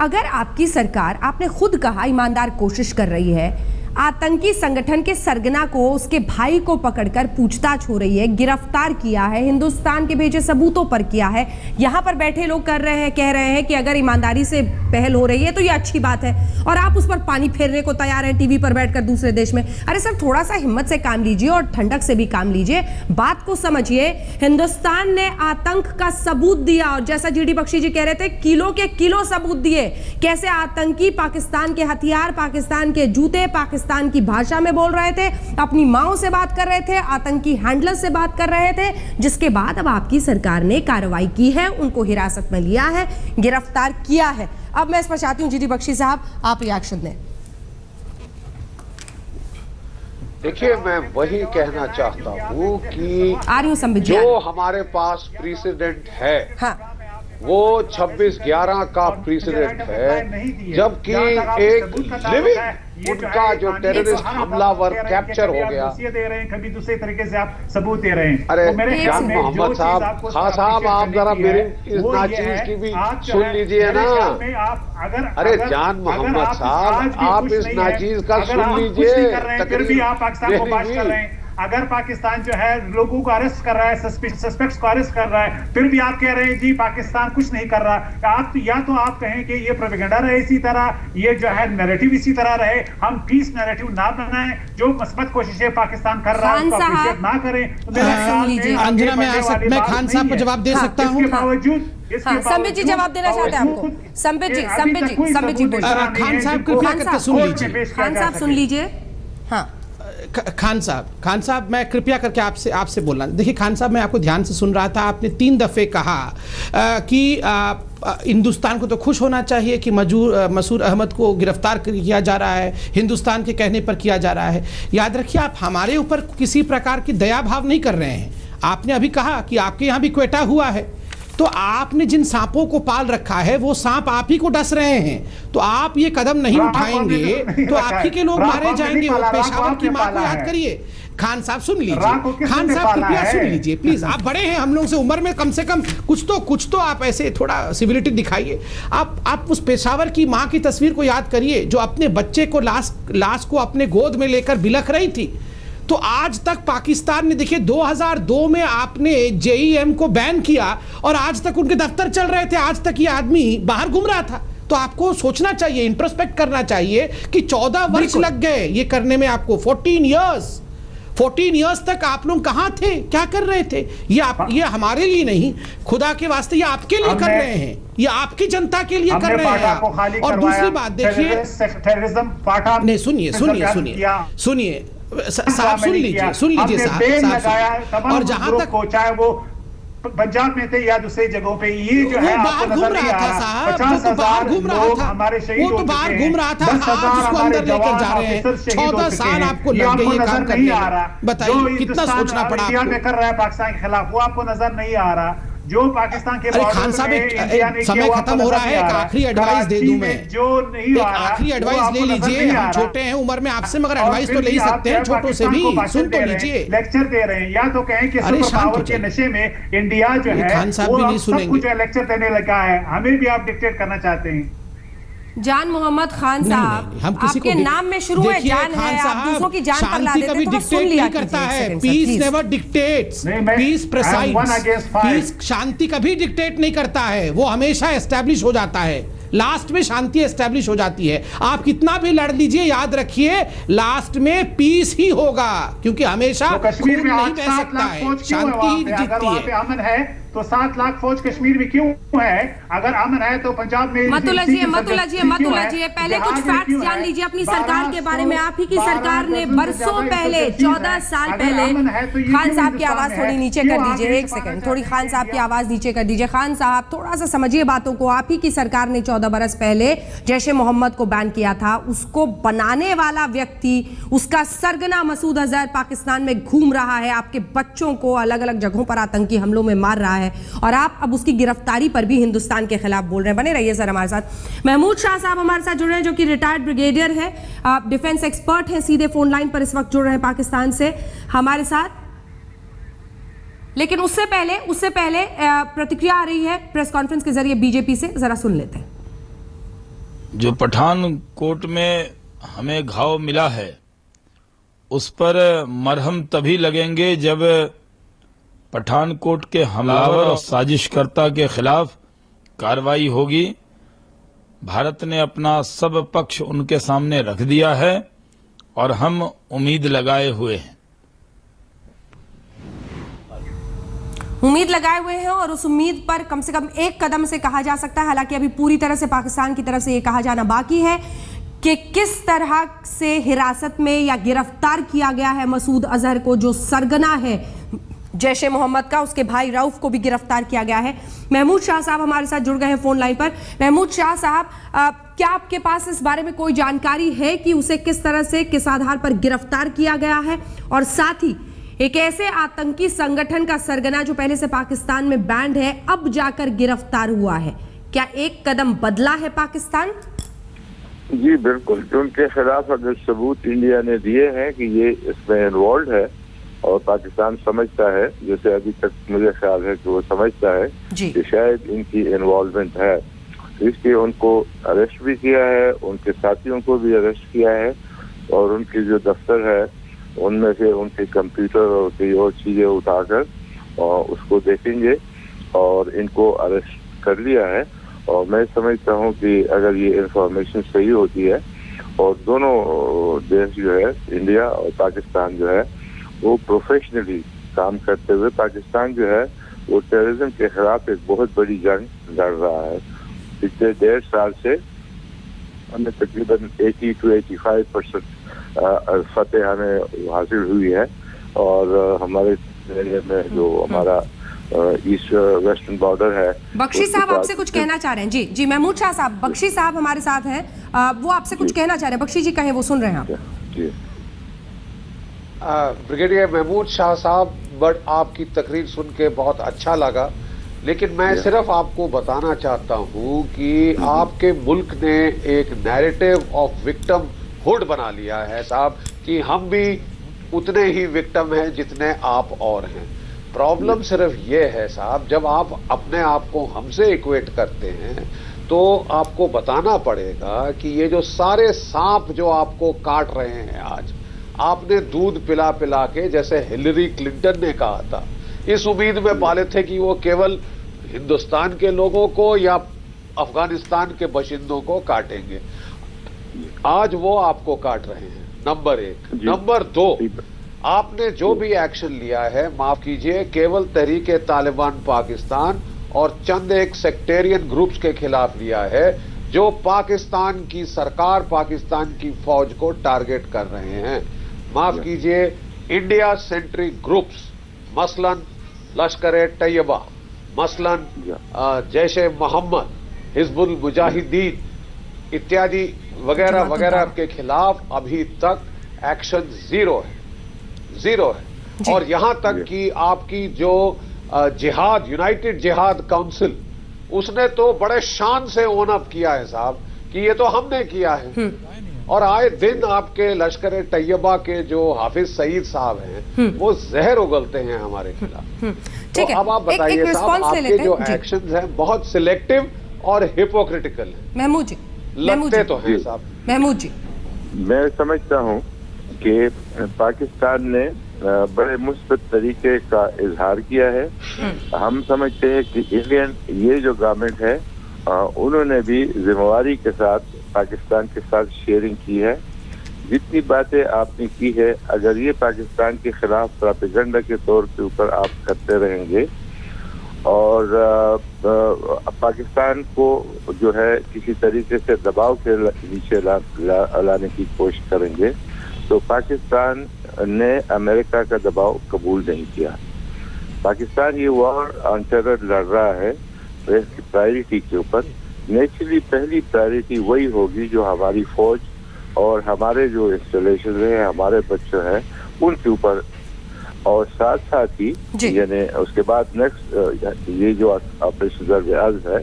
A: अगर आपकी सरकार, आपने खुद कहा, ईमानदार कोशिश कर रही है, आतंकी संगठन के सरगना को, उसके भाई को पकड़कर पूछताछ हो रही है, गिरफ्तार किया है, हिंदुस्तान के भेजे सबूतों पर किया है, यहां पर बैठे लोग कर रहे हैं, कह रहे हैं कि अगर ईमानदारी से पहल हो रही है तो ये अच्छी बात है, और आप उस पर पानी फेरने को तैयार हैं टीवी पर बैठकर दूसरे देश में। अरे सर थोड़ा सा हिम्मत से काम लीजिए और ठंडक से भी काम लीजिए, बात को समझिए। हिंदुस्तान ने आतंक का सबूत दिया और जैसा जीडी बख्शी जी कह रहे थे, किलो के किलो सबूत दिए, कैसे आतंकी पाकिस्तान के हथियार, पाकिस्तान के जूते, पाकिस्तान की भाषा में बोल रहे थे, अपनी माओ से बात कर रहे थे, आतंकी हैंडलर से बात कर रहे थे, जिसके बाद अब आपकी सरकार ने कार्रवाई की है, उनको हिरासत में लिया है, गिरफ्तार किया है। अब मैं इस पर चाहती हूं जीडी बख्शी साहब आप रिएक्शन दें।
C: देखिए मैं वही कहना चाहता हूं कि
A: आ रही हूं संबित जी,
C: जो हमारे पास प्रेसिडेंट है, हाँ, वो 26/11 का प्रेसिडेंट है, जबकि एक लिविंग उनका जो टेररिस्ट हमलावर कैप्चर हो गया।
F: दे रहे हैं, कभी दूसरे तरीके से आप सबूत दे रहे हैं।
C: अरे जान मोहम्मद साहब, खान साहब आप जरा मेरी इस नाचीज की भी सुन लीजिए ना। अरे जान मोहम्मद साहब आप इस नाचीज का सुन लीजिए।
F: फिर भी आप पाकिस्तान को बात कर रहे हैं। अगर पाकिस्तान जो है लोगों को अरेस्ट कर रहा है, सस्पेक्ट्स को अरेस्ट कर रहा है, फिर भी आप कह रहे हैं जी पाकिस्तान कुछ नहीं कर रहा। आप या तो आप कहें कि ये प्रोपेगेंडा रहे इसी तरह, ये जो है नैरेटिव इसी तरह रहे, हम पीस नैरेटिव ना बनाएं, जो मस्बत कोशिशें पाकिस्तान कर रहा है उसको अप्रिशिएट ना करें।
E: अंजना मैं खान साहब को जवाब दे सकता हूं।
A: संबित जी जवाब देना चाहते हैं आपको। संबित जी
E: खान साहब कृपया करके सुन लीजिए।
A: खान साहब सुन लीजिए। हाँ
E: खान साहब मैं कृपया करके आपसे बोलना। देखिए खान साहब, मैं आपको ध्यान से सुन रहा था, आपने 3 दफ़े कहा कि हिंदुस्तान को तो खुश होना चाहिए कि मसूद अहमद को गिरफ्तार किया जा रहा है, हिंदुस्तान के कहने पर किया जा रहा है। याद रखिए, आप हमारे ऊपर किसी प्रकार की दया भाव नहीं कर रहे हैं। आपने अभी कहा कि आपके यहाँ भी क्वेटा हुआ है, तो आपने जिन सांपों को पाल रखा है वो सांप आप ही को डस रहे हैं। तो आप ये कदम नहीं उठाएंगे तो आप ही के लोग मारे जाएंगे। वो पेशावर की मां को याद करिए। खान साहब सुन लीजिए, खान साहब कृपया सुन लीजिए प्लीज। आप बड़े हैं हम लोग से उम्र में, कम से कम कुछ तो आप ऐसे थोड़ा सिविलिटी दिखाइए। आप उस पेशावर की मां की तस्वीर को याद करिए जो अपने बच्चे को लाश को अपने गोद में लेकर बिलख रही थी। तो आज तक पाकिस्तान ने, देखिए 2002 में आपने JEM को बैन किया और आज तक उनके दफ्तर चल रहे थे, आज तक ये आदमी बाहर घूम रहा था। तो आपको सोचना चाहिए, इंट्रोस्पेक्ट करना चाहिए कि 14 वर्ष लग गए ये करने में आपको। 14 इयर्स तक आप लोग कहाँ थे, क्या कर रहे थे? ये हमारे लिए नहीं, खुदा के वास्ते ये आपके लिए कर रहे हैं, ये आपकी जनता के लिए कर रहे हैं। और दूसरी बात देखिए, नहीं सुनिए साहब, सुन लीजिए साहब। और जहां तक
F: चाहे वो पंजाब में थे या दूसरी जगहों पे, ये जो है
E: बाहर घूम रहा था साहब, वो तो बाहर घूम रहा था,
F: हमारे शहीद
E: वो तो बाहर घूम रहा था। आप उसको अंदर लेकर जा रहे हैं। 14 साल आपको लग गए ये काम करने में। बताइए कितना सोचना पड़ा
F: इंडिया में कर रहा है पाकिस्तान के खिलाफ, वो आपको नजर नहीं आ रहा। जो पाकिस्तान के
E: खान साहब, समय खत्म हो रहा है, एक आखिरी एडवाइस दे दूं मैं,
F: जो नहीं
E: एक आखिरी एडवाइस ले लीजिए। हम छोटे हैं उम्र में, आपसे मगर एडवाइस तो ले ही सकते हैं, छोटों से भी सुन तो लीजिए।
F: लेक्चर दे रहे हैं, या तो कहें कि सुपर पावर के नशे में इंडिया जो है
E: खान साहब भी नहीं सुनेंगे,
F: लेक्चर देने लगा है, हमें भी आप डिक्टेट करना चाहते हैं।
A: जान मोहम्मद खान साहब, आपके नाम में शुरू है जान है, आप दूसरों की जान पर ला देते हैं, तो सुन लिया
E: करता है। Peace never dictates, peace presides. Peace, शांति कभी डिक्टेट नहीं करता है, वो हमेशा एस्टैब्लिश हो जाता है। लास्ट में शांति एस्टैब्लिश हो जाती है। आप कितना भी लड़ लीजिए, याद रखिए लास्ट में पीस ही होगा, क्योंकि हमेशा
F: कश्मीर में
E: नहीं बह सकता है, शांति ही जीतती है।
F: अमन है तो 7 लाख फौज कश्मीर में क्यों है? अगर अमन है तो पंजाब में
A: मत उलझिए, पहले कुछ फैक्ट्स जान लीजिए अपनी सरकार के बारे में। आप ही की सरकार ने बरसों पहले, 14 साल पहले, खान साहब की आवाज थोड़ी नीचे कर दीजिए, एक सेकंड, थोड़ी खान साहब की आवाज नीचे कर दीजिए। खान साहब थोड़ा सा समझिए बातों को। आप ही की सरकार ने 14 बरस पहले जैशे मोहम्मद को बैन किया था। उसको बनाने वाला व्यक्ति, उसका सरगना मसूद अजहर पाकिस्तान में घूम रहा है, आपके बच्चों को अलग अलग जगहों पर आतंकी हमलों में मार रहा है, और आप अब उसकी गिरफ्तारी पर भी हिंदुस्तान के खिलाफ बोल रहे हैं। बने रहिए सर हमारे साथ। महमूद शाह साहब हमारे साथ जुड़ रहे हैं, जो कि रिटायर्ड ब्रिगेडियर है, आप डिफेंस एक्सपर्ट हैं, सीधे फोन लाइन पर इस वक्त जुड़ रहे हैं पाकिस्तान से हमारे साथ। लेकिन उससे पहले प्रतिक्रिया आ रही है प्रेस कॉन्फ्रेंस के जरिए बीजेपी से, जरा सुन लेते हैं।
G: जो पठानकोट में हमें घाव मिला है उस पर मरहम तभी लगेंगे जब पठानकोट के हमलावर और साजिशकर्ता के खिलाफ कार्रवाई होगी। भारत ने अपना सब पक्ष उनके सामने रख दिया है और हम उम्मीद लगाए हुए हैं।
A: उम्मीद लगाए हुए हैं और उस उम्मीद पर कम से कम एक कदम से कहा जा सकता है, हालांकि अभी पूरी तरह से पाकिस्तान की तरफ से ये कहा जाना बाकी है कि किस तरह से हिरासत में या गिरफ्तार किया गया है मसूद अजहर को, जो सरगना है जैशे मोहम्मद का। उसके भाई रऊफ को भी गिरफ्तार किया गया है। महमूद शाह साहब हमारे साथ जुड़ गए हैं फोन लाइन पर। महमूद शाह साहब, क्या आपके पास इस बारे में कोई जानकारी है कि उसे किस तरह से, किस आधार पर गिरफ्तार किया गया है? और साथ ही एक ऐसे आतंकी संगठन का सरगना जो पहले से पाकिस्तान में बैंड है, अब जाकर गिरफ्तार हुआ है, क्या एक कदम बदला है पाकिस्तान?
H: जी बिल्कुल, जो उनके खिलाफ अगर सबूत इंडिया ने दिए हैं कि ये इसमें इन्वॉल्व है और पाकिस्तान समझता है, जैसे अभी तक मुझे ख्याल है कि वो समझता है कि शायद इनकी इन्वॉल्वमेंट है, इसलिए उनको अरेस्ट भी किया है, उनके साथियों को भी अरेस्ट किया है, और उनके जो दफ्तर है उनमें से उनके कंप्यूटर और कई और चीज़ें उठाकर और उसको देखेंगे और इनको अरेस्ट कर लिया है। और मैं समझता हूँ कि अगर ये इंफॉर्मेशन सही होती है और दोनों देश जो है, इंडिया और पाकिस्तान जो है, वो प्रोफेशनली काम करते हुए, पाकिस्तान जो है वो टेररिज्म के खिलाफ एक बहुत बड़ी जंग लड़ रहा है। पिछले 1.5 साल से हमें तकरीबन 80 to 85% फतेह हमें हासिल हुई है, और हमारे एरिया में जो हमारा ईस्ट वेस्टर्न बॉर्डर है।
A: बख्शी साहब आपसे कुछ कहना चाह रहे हैं। जी जी, महमूद शाह साहब, बख्शी साहब हमारे साथ हैं, वो आपसे कुछ कहना चाह रहे हैं। बख्शी जी कहें, वो सुन रहे हैं आप।
H: जी
C: ब्रिगेडियर महमूद शाह साहब, बट आपकी तकरीर सुन के बहुत अच्छा लगा, लेकिन मैं सिर्फ आपको बताना चाहता हूं कि आपके मुल्क ने एक नैरेटिव ऑफ विक्टिम हुड बना लिया है साहब, कि हम भी उतने ही विक्टिम हैं जितने आप और हैं। प्रॉब्लम सिर्फ ये है साहब, जब आप अपने आप को हमसे इक्वेट करते हैं तो आपको बताना पड़ेगा कि ये जो सारे सांप जो आपको काट रहे हैं आज, आपने दूध पिला पिला के, जैसे हिलरी क्लिंटन ने कहा था, इस उम्मीद में पाले थे कि वो केवल हिंदुस्तान के लोगों को या अफगानिस्तान के बाशिंदों को काटेंगे। आज वो आपको काट रहे हैं, नंबर एक। नंबर दो, आपने जो भी एक्शन लिया है, माफ कीजिए, केवल तहरीके तालिबान पाकिस्तान और चंद एक सेक्टेरियन ग्रुप्स के खिलाफ लिया है, जो पाकिस्तान की सरकार, पाकिस्तान की फौज को टारगेट कर रहे हैं। माफ कीजिए, इंडिया सेंट्रिक ग्रुप्स, मसलन लश्कर-ए-तैयबा, मसलन जैश-ए मोहम्मद, हिजबुल मुजाहिदीन इत्यादि वगैरह वगैरह के खिलाफ अभी तक एक्शन जीरो है, जीरो है। और यहां तक कि आपकी जो जिहाद, यूनाइटेड जिहाद काउंसिल, उसने तो बड़े शान से ओन अप किया है साहब कि ये तो हमने किया है। और आए दिन आपके लश्कर-ए-तैयबा के जो हाफिज सईद साहब हैं, वो जहर उगलते हैं हमारे खिलाफ।
A: ठीक है,
C: अब आप बताइए साहब, आपके जो एक्शंस हैं बहुत सिलेक्टिव और हिपोक्रिटिकल हैं।
A: महमूद जी,
C: लगते तो हैं साहब।
A: महमूद जी,
H: मैं समझता हूं कि पाकिस्तान ने बड़े मुस्बत तरीके का इजहार किया है। हम समझते हैं कि इंडियन ये जो गवर्नमेंट है, उन्होंने भी जिम्मेवारी के साथ पाकिस्तान के साथ शेयरिंग की है। जितनी बातें आपने की है, अगर ये पाकिस्तान के खिलाफ प्रोपेगेंडा के तौर के ऊपर आप करते रहेंगे और पाकिस्तान को जो है किसी तरीके से दबाव के नीचे लाने की कोशिश करेंगे, तो पाकिस्तान ने अमेरिका का दबाव कबूल नहीं किया। पाकिस्तान ये वॉर ऑन टेरर लड़ रहा है इसकी प्रायोरिटी के ऊपर। नेचुरली पहली प्रायोरिटी वही होगी जो हमारी फौज और हमारे जो इंस्टॉलेशन है, हमारे बच्चे हैं, उनके ऊपर, और साथ साथ ही यानी उसके बाद नेक्स्ट ये जो ऑपरेशन ज़र-ए-अर्ज़ है,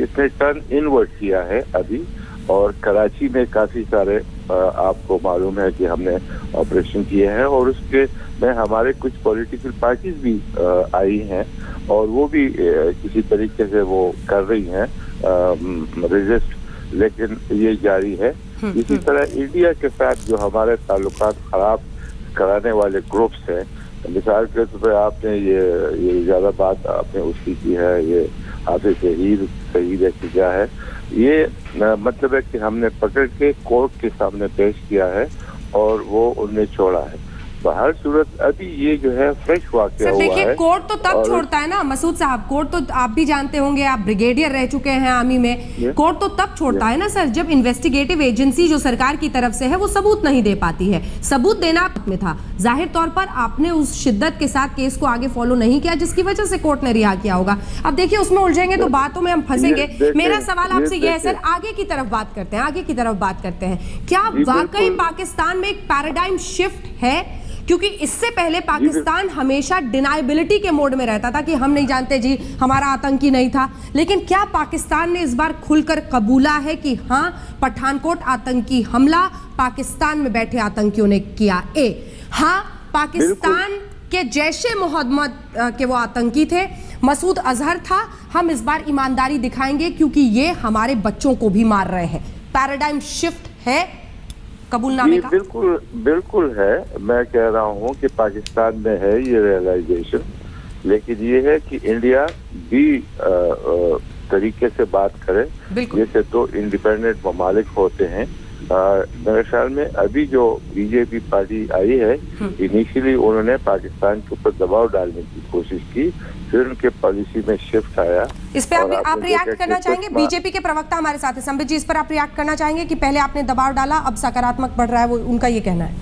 H: इसने टर्न इनवर्ड किया है अभी, और कराची में काफी सारे आपको मालूम है कि हमने ऑपरेशन किए हैं, और उसके में हमारे कुछ पॉलिटिकल पार्टीज भी आई हैं, और वो भी किसी तरीके से वो कर रही हैं रेजिस्ट, लेकिन ये जारी है। इसी तरह इंडिया के साथ जो हमारे ताल्लुकात खराब कराने वाले ग्रुप्स हैं, मिसाल के तौर पर आपने ये ज्यादा बात आपने उसकी की है, ये हाफिज सईद की क्या है, ये मतलब है कि हमने पकड़ के कोर्ट के सामने पेश किया है और वो उनने छोड़ा है। हर सूरत अभी ये जो है फ्रेश वाकया हुआ है।
A: देखिए, कोर्ट तो तब छोड़ता है ना मसूद साहब, कोर्ट तो आप भी जानते होंगे, आप ब्रिगेडियर रह चुके हैं आर्मी में, कोर्ट तो तब छोड़ता है ना सर, जब इन्वेस्टिगेटिव एजेंसी जो सरकार की तरफ से है वो सबूत नहीं दे पाती है। सबूत देना में था, जाहिर तौर पर आपने उस शिद्दत के साथ केस को आगे फॉलो नहीं किया जिसकी वजह से कोर्ट ने रिहा किया होगा। अब देखिए, उसमें उलझेंगे तो बातों में हम फंसेंगे। मेरा सवाल आपसे यह है सर, आगे की तरफ बात करते हैं, आगे की तरफ बात करते हैं, क्या वाकई पाकिस्तान में एक पैराडाइम शिफ्ट है? क्योंकि इससे पहले पाकिस्तान हमेशा डिनाइबिलिटी के मोड में रहता था कि हम नहीं जानते जी, हमारा आतंकी नहीं था। लेकिन क्या पाकिस्तान ने इस बार खुलकर कबूला है कि हाँ, पठानकोट आतंकी हमला पाकिस्तान में बैठे आतंकियों ने किया? हाँ, पाकिस्तान के जैश-ए मोहम्मद के वो आतंकी थे, मसूद अजहर था। हम इस बार ईमानदारी दिखाएंगे क्योंकि ये हमारे बच्चों को भी मार रहे हैं। पैराडाइम शिफ्ट है कबूलनामे का?
H: बिल्कुल है। मैं कह रहा हूँ कि पाकिस्तान में है ये रियलाइजेशन, लेकिन ये है कि इंडिया भी तरीके से बात करे, जैसे तो इंडिपेंडेंट ममालिक होते हैं। मेरे ख्याल में अभी जो बीजेपी पार्टी आई है, इनिशियली उन्होंने पाकिस्तान के ऊपर दबाव डालने की कोशिश की, फिर उनके पॉलिसी में शिफ्ट आया।
A: इस पे आप रिएक्ट करना चाहेंगे? बीजेपी के प्रवक्ता हमारे साथ है, संबित जी, इस पर आप रिएक्ट करना चाहेंगे कि पहले आपने दबाव डाला, अब सकारात्मक बढ़ रहा है, वो उनका ये कहना है।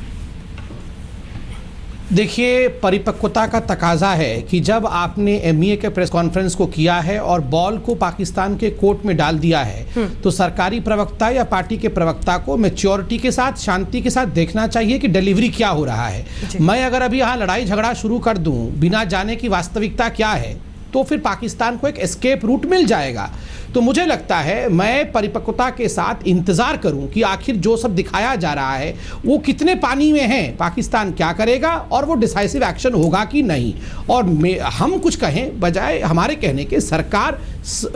E: देखिए, परिपक्वता का तकाजा है कि जब आपने एमईए के प्रेस कॉन्फ्रेंस को किया है और बॉल को पाकिस्तान के कोर्ट में डाल दिया है, तो सरकारी प्रवक्ता या पार्टी के प्रवक्ता को मैच्योरिटी के साथ, शांति के साथ देखना चाहिए कि डिलीवरी क्या हो रहा है। मैं अगर अभी यहाँ लड़ाई झगड़ा शुरू कर दूं बिना जाने की वास्तविकता क्या है, तो फिर पाकिस्तान को एक एस्केप रूट मिल जाएगा। तो मुझे लगता है मैं परिपक्वता के साथ इंतजार करूं कि आखिर जो सब दिखाया जा रहा है वो कितने पानी में है, पाकिस्तान क्या करेगा और वो डिसाइसिव एक्शन होगा कि नहीं। और हम कुछ कहें बजाय हमारे कहने के, सरकार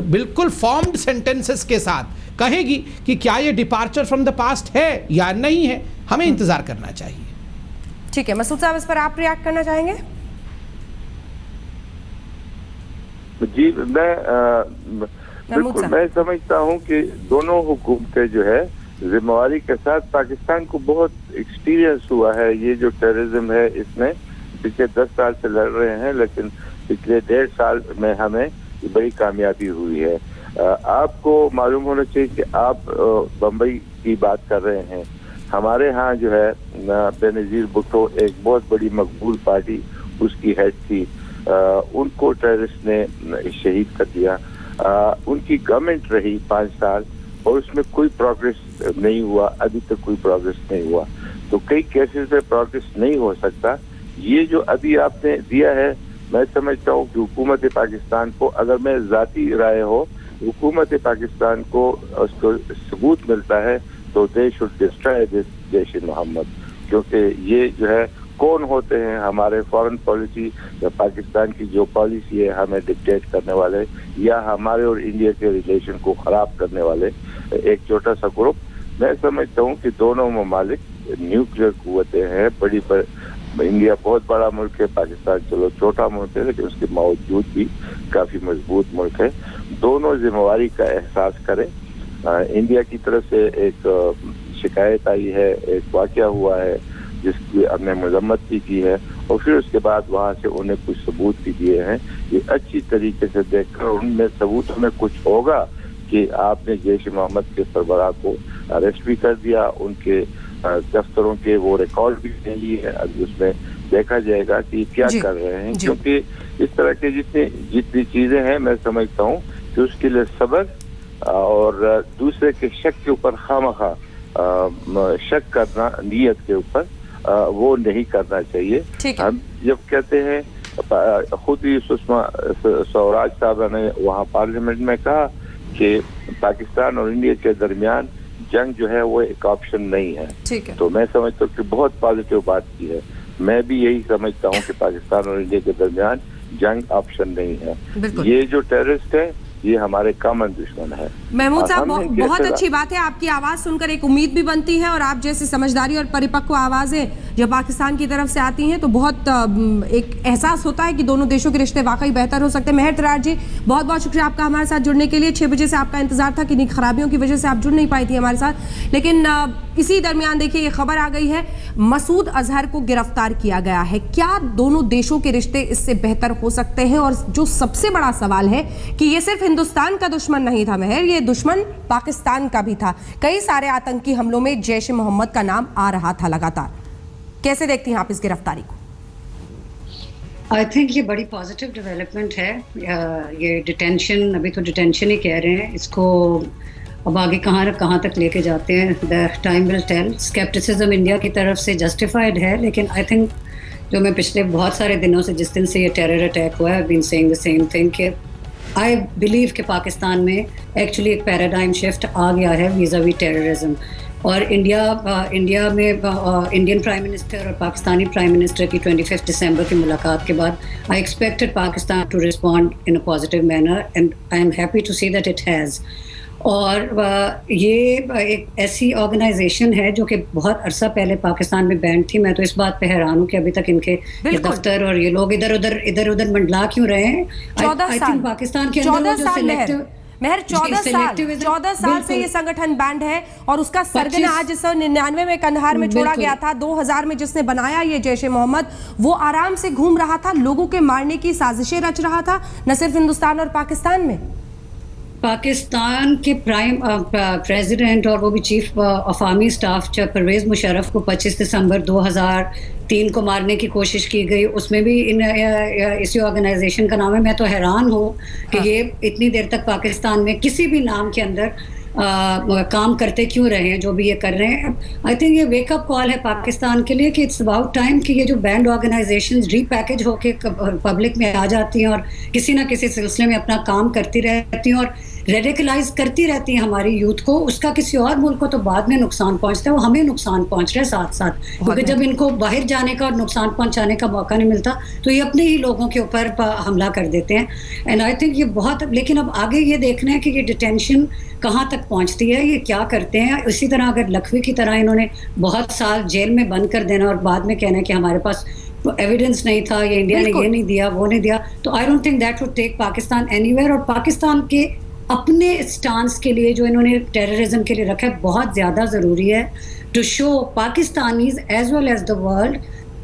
E: बिल्कुल फॉर्म्ड सेंटेंसेस के साथ कहेगी कि क्या ये डिपार्चर फ्रॉम द पास्ट है या नहीं है। हमें इंतजार करना चाहिए।
A: ठीक है, मसूद साहब, इस पर आप रिएक्ट करना चाहेंगे?
H: जी, बिल्कुल मैं समझता हूं कि दोनों हुकूमतें जो है जिम्मेवारी के साथ, पाकिस्तान को बहुत एक्सपीरियंस हुआ है। ये जो टेररिज्म है इसमें पिछले 10 साल से लड़ रहे हैं, लेकिन पिछले 1.5 साल में हमें बड़ी कामयाबी हुई है। आपको मालूम होना चाहिए कि आप बम्बई की बात कर रहे हैं। हमारे यहाँ जो है बेनजीर भुट्टो एक बहुत बड़ी मकबूल पार्टी, उसकी हेड थी, उनको टेररिस्ट ने शहीद कर दिया। उनकी गवर्नमेंट रही 5 साल और उसमें कोई प्रोग्रेस नहीं हुआ, अभी तक कोई प्रोग्रेस नहीं हुआ। तो कई केसेस में प्रोग्रेस नहीं हो सकता। ये जो अभी आपने दिया है, मैं समझता हूँ कि हुकूमत पाकिस्तान को, अगर मैं जाती राय हो, हुकूमत पाकिस्तान को उसको सबूत मिलता है तो they should destroy this Jaish-e-Mohammed, क्योंकि ये जो है कौन होते हैं हमारे फॉरेन पॉलिसी या पाकिस्तान की जो पॉलिसी है हमें डिक्टेट करने वाले या हमारे और इंडिया के रिलेशन को खराब करने वाले एक छोटा सा ग्रुप। मैं समझता हूँ कि दोनों ममालिक न्यूक्लियर कुव्वतें हैं, इंडिया बहुत बड़ा मुल्क है, पाकिस्तान चलो छोटा मुल्क है, लेकिन उसके बावजूद भी काफी मजबूत मुल्क है। दोनों जिम्मेवारी का एहसास करें। इंडिया की तरफ से एक शिकायत आई है, एक वाकया हुआ है जिसकी हमने मजम्मत भी की है, और फिर उसके बाद वहाँ से उन्हें कुछ सबूत भी दिए हैं। ये अच्छी तरीके से देखकर उनमें सबूतों में कुछ होगा कि आपने जैश-ए-मोहम्मद के सरबराह को अरेस्ट भी कर दिया, उनके दफ्तरों के वो रिकॉर्ड भी ले लिए हैं। अब उसमें देखा जाएगा कि क्या कर रहे हैं, क्योंकि इस तरह के जितनी चीजें हैं, मैं समझता हूँ कि उसके लिए सब्र और दूसरे के शक के ऊपर खामखा शक करना, नीयत के ऊपर वो नहीं करना चाहिए। हम जब कहते हैं, खुद ही सुषमा स्वराज साहब ने वहाँ पार्लियामेंट में कहा कि पाकिस्तान और इंडिया के दरमियान जंग जो है वो एक ऑप्शन नहीं है। तो मैं समझता हूँ कि बहुत पॉजिटिव बात की है। मैं भी यही समझता हूँ कि पाकिस्तान और इंडिया के दरमियान जंग ऑप्शन नहीं है। ये जो टेररिस्ट है ये हमारे कॉमन दुश्मन है।
A: महमूद साहब, बहुत अच्छी बात है, आपकी आवाज सुनकर एक उम्मीद भी बनती है, और आप जैसी समझदारी और परिपक्व आवाजें जब पाकिस्तान की तरफ से आती हैं तो बहुत एक एहसास होता है कि दोनों देशों के रिश्ते वाकई बेहतर हो सकते हैं। मेहर तरार जी, बहुत बहुत शुक्रिया आपका हमारे साथ जुड़ने के लिए। 6 बजे से आपका इंतजार था, किन्हीं खराबियों की वजह से आप जुड़ नहीं पाई थी हमारे साथ, लेकिन इसी दरमियान देखिए ये खबर आ गई है, मसूद अजहर को गिरफ्तार किया गया है। क्या दोनों देशों के रिश्ते इससे बेहतर हो सकते हैं? और जो सबसे बड़ा सवाल है कि ये सिर्फ हिंदुस्तान का दुश्मन नहीं था मेहर, ये दुश्मन पाकिस्तान का भी था। कई सारे आतंकी हमलों में जैश-ए-मोहम्मद का नाम आ रहा था लगातार। कैसे देखती हैं आप इस गिरफ्तारी को?
I: आई थिंक ये बड़ी पॉजिटिव डेवलपमेंट है। ये डिटेंशन, अभी तो डिटेंशन ही कह रहे हैं इसको, अब आगे कहाँ तक लेके जाते हैं, the time will tell. Skepticism India की तरफ से जस्टिफाइड है, लेकिन आई थिंक जो मैं पिछले बहुत सारे दिनों से, जिस दिन से ये टेरर अटैक हुआ है, I been saying the same thing कि आई बिलीव कि पाकिस्तान में एक्चुअली एक पैराडाइम शिफ्ट आ गया है वीज़ा-वी टेररिज्म। और इंडिया में इंडियन प्राइम मिनिस्टर और पाकिस्तानी प्राइम मिनिस्टर की 25 दिसंबर की मुलाकात के बाद I expected Pakistan to respond in a positive manner, and I am happy to see that it has. और ये एक ऐसी ऑर्गेनाइजेशन है जो कि बहुत अरसा पहले पाकिस्तान में बैन थी। मैं तो इस बात पे हैरान हूँ कि अभी तक इनके ये दफ्तर और ये लोग इधर उधर मंडला क्यों रहे हैं।
A: 14 साल
I: पाकिस्तान के अंदर जो सिलेक्टिव
A: महर 14 साल से ये संगठन बैंड है, और उसका सरगना आज 1999 में कंधार में छोड़ा गया था। 2000 में जिसने बनाया ये जैश-ए-मोहम्मद, वो आराम से घूम रहा था, लोगों के मारने की साजिशें रच रहा था, न सिर्फ हिंदुस्तान और पाकिस्तान में।
I: पाकिस्तान के प्राइम प्रेसिडेंट और वो भी chief of army staff Pervez Musharraf को 25 दिसंबर 2003 को मारने की कोशिश की गई। उसमें भी इसी ऑर्गेनाइजेशन का नाम है। मैं तो हैरान हूँ कि ये इतनी देर तक पाकिस्तान में किसी भी नाम के अंदर काम करते क्यों रहे हैं जो भी ये कर रहे हैं। आई थिंक ये वेकअप कॉल है पाकिस्तान के लिए कि इट्स अबाउट टाइम कि ये जो बैंड ऑर्गेनाइजेशंस रीपैकेज होके पब्लिक में आ जाती हैं और किसी ना किसी सिलसिले में अपना काम करती रहती हैं और रेडिकलाइज करती रहती हैं हमारी यूथ को। उसका किसी और मुल्क को तो बाद में नुकसान पहुंचता है, वो हमें नुकसान पहुंच रहा है साथ साथ, क्योंकि जब इनको बाहर जाने का और नुकसान पहुंचाने का मौका नहीं मिलता तो ये अपने ही लोगों के ऊपर हमला कर देते हैं। एंड आई थिंक ये बहुत, लेकिन अब आगे ये देखना है कि ये डिटेंशन कहाँ तक पहुंचती है, ये क्या करते हैं। इसी तरह अगर लखवी की तरह इन्होंने बहुत साल जेल में बंद कर देना और बाद में कहना है कि हमारे पास एविडेंस नहीं था, ये इंडिया ने ये नहीं दिया, वो नहीं दिया, तो I don't think that would take Pakistan anywhere. और पाकिस्तान के अपने स्टांस के लिए जो इन्होंने टेररिज्म के लिए रखा है बहुत ज़्यादा ज़रूरी है to show Pakistanis as well as the world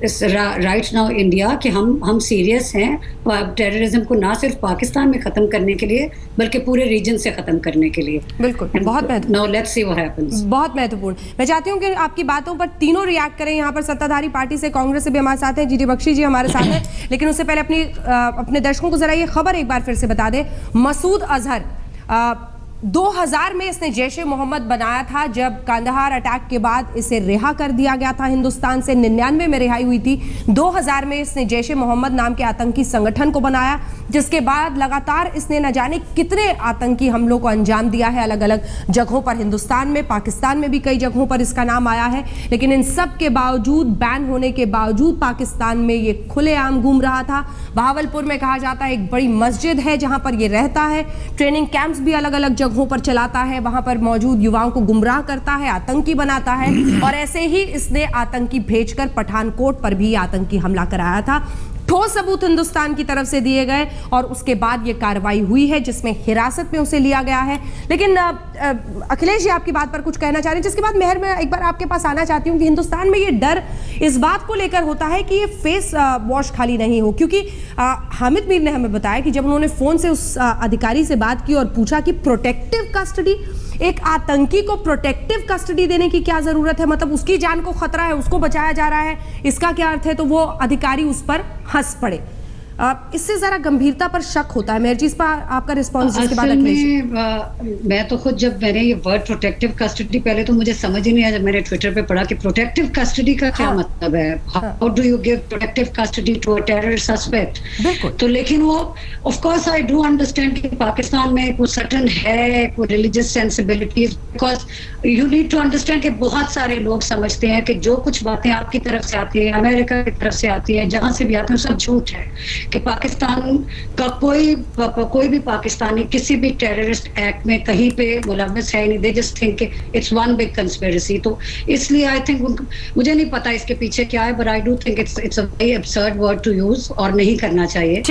I: right now India कि हम सीरियस हैं टेररिज्म को ना सिर्फ पाकिस्तान में ख़त्म करने के लिए बल्कि पूरे रीजन से ख़त्म करने के लिए।
A: बिल्कुल, बहुत महत्वपूर्ण।
I: Now let's see what happens.
A: बहुत महत्वपूर्ण। मैं चाहती हूँ कि आपकी बातों पर तीनों रिएक्ट करें। यहाँ पर सत्ताधारी पार्टी से कांग्रेस से भी हमारे साथ हैं, जीडी बख्शी जी हमारे साथ हैं, लेकिन उससे पहले अपने दर्शकों को जरा ये खबर एक बार फिर से बता दें। मसूद अजहर 2000 में इसने जैश-ए मोहम्मद बनाया था। जब कांदाहार अटैक के बाद इसे रिहा कर दिया गया था हिंदुस्तान से, 99 में रिहाई हुई थी। 2000 में इसने जैश-ए मोहम्मद नाम के आतंकी संगठन को बनाया, जिसके बाद लगातार इसने न जाने कितने आतंकी हमलों को अंजाम दिया है अलग अलग जगहों पर, हिंदुस्तान में, पाकिस्तान में भी कई जगहों पर इसका नाम आया है। लेकिन इन सब के बावजूद, बैन होने के बावजूद पाकिस्तान में ये खुलेआम घूम रहा था। बहावलपुर में कहा जाता है एक बड़ी मस्जिद है जहां पर ये रहता है, ट्रेनिंग कैंप्स भी अलग अलग जगहों पर चलाता है, वहां पर मौजूद युवाओं को गुमराह करता है, आतंकी बनाता है। और ऐसे ही इसने आतंकी भेजकर पठानकोट पर भी आतंकी हमला कराया था। ठोस सबूत हिंदुस्तान की तरफ से दिए गए और उसके बाद ये कार्रवाई हुई है जिसमें हिरासत में उसे लिया गया है। लेकिन अखिलेश जी आपकी बात पर कुछ कहना चाह रहे हैं, जिसके बाद मेहर मैं एक बार आपके पास आना चाहती हूँ कि हिंदुस्तान में ये डर इस बात को लेकर होता है कि ये फेस वॉश खाली नहीं हो, क्योंकि हामिद मीर ने हमें बताया कि जब उन्होंने फोन से उस अधिकारी से बात की और पूछा कि प्रोटेक्टिव कस्टडी, एक आतंकी को प्रोटेक्टिव कस्टडी देने की क्या जरूरत है, मतलब उसकी जान को खतरा है, उसको बचाया जा रहा है, इसका क्या अर्थ है, तो वो अधिकारी उस पर हंस पड़े। इससे जरा गंभीरता पर शक होता है। मेरे जी, इस पर आपका रिस्पॉन्स जिसके बाद
I: मैं तो खुद जब मैंने ये वर्ड प्रोटेक्टिव कस्टडी, पहले तो मुझे समझ ही नहीं आया जब मैंने ट्विटर पे पढ़ा कि प्रोटेक्टिव कस्टडी का क्या मतलब है, how do you give protective custody to a terrorist suspect. तो लेकिन वो of course I do understand कि पाकिस्तान में कुछ सर्टन है, कोई religious sensibilities, because you need to understand कि बहुत सारे लोग समझते हैं कि जो कुछ बातें आपकी तरफ से आती है, अमेरिका की तरफ से आती है, जहां से भी आती है, सब झूठ है कि पाकिस्तान का कोई भी पाकिस्तानी किसी भी टेररिस्ट एक्ट में कहीं पे मुलव्वस है नहीं। They just think it's one big conspiracy. तो इसलिए आई थिंक, मुझे नहीं पता इसके पीछे क्या है, but I do think it's a very absurd word to use और नहीं करना चाहिए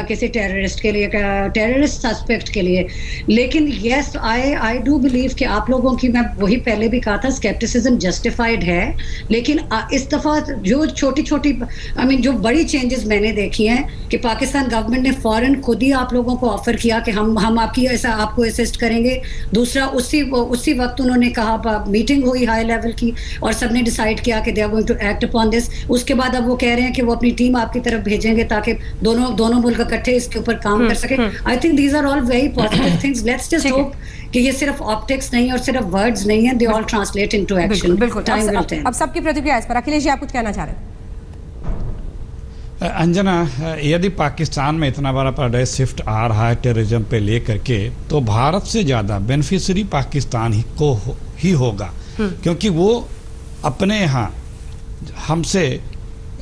I: किसी टेररिस्ट के लिए, टेररिस्ट सस्पेक्ट के लिए। लेकिन यस, आई डू बिलीव कि आप लोगों की, मैं वही पहले भी कहा था, स्केप्टिसिज्म जस्टिफाइड है। लेकिन इस दफा जो छोटी छोटी जो बड़ी चेंजेस मैंने देखी हैं कि पाकिस्तान गवर्नमेंट ने फौरन खुद ही आप लोगों को ऑफर किया कि हम आपकी आपको असिस्ट करेंगे। दूसरा, उसी वक्त उन्होंने कहा, मीटिंग हुई हाई लेवल की और सबने डिसाइड किया कि they are going to act upon this. उसके बाद अब वो कह रहे हैं कि वो अपनी टीम आपकी तरफ भेजेंगे ताकि दोनों मुल्क इकट्ठे इसके ऊपर काम कर सके। I think these are all very positive things. Let's just hope कि ये सिर्फ ऑप्टिक्स नहीं और सिर्फ वर्ड्स नहीं है, they all translate into action. Time will tell. अब
A: सबकी प्रतिक्रिया इस पर। अखिलेश जी, आप कुछ कहना चाह रहे हैं?
D: अंजना, यदि पाकिस्तान में इतना बड़ा पैराडाइज शिफ्ट आ रहा है टेररिज्म पे लेकर के, तो भारत से ज़्यादा बेनिफिशियरी पाकिस्तान ही होगा, क्योंकि वो अपने यहाँ हमसे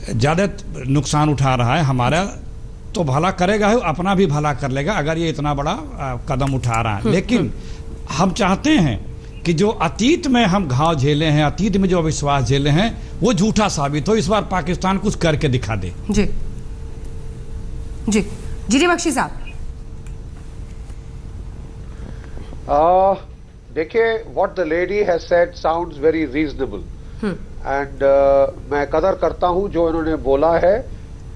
D: ज़्यादा नुकसान उठा रहा है। हमारा तो भला करेगा ही, अपना भी भला कर लेगा अगर ये इतना बड़ा कदम उठा रहा है। लेकिन हम चाहते हैं कि जो अतीत में हम घाव झेले हैं, अतीत में जो अविश्वास झेले हैं, वो झूठा साबित हो। इस बार पाकिस्तान कुछ करके दिखा दे।
A: जी जी जी बख्शी साहब।
C: देखिए, what the lady has said sounds very reasonable and मैं कदर करता हूं जो इन्होंने बोला है।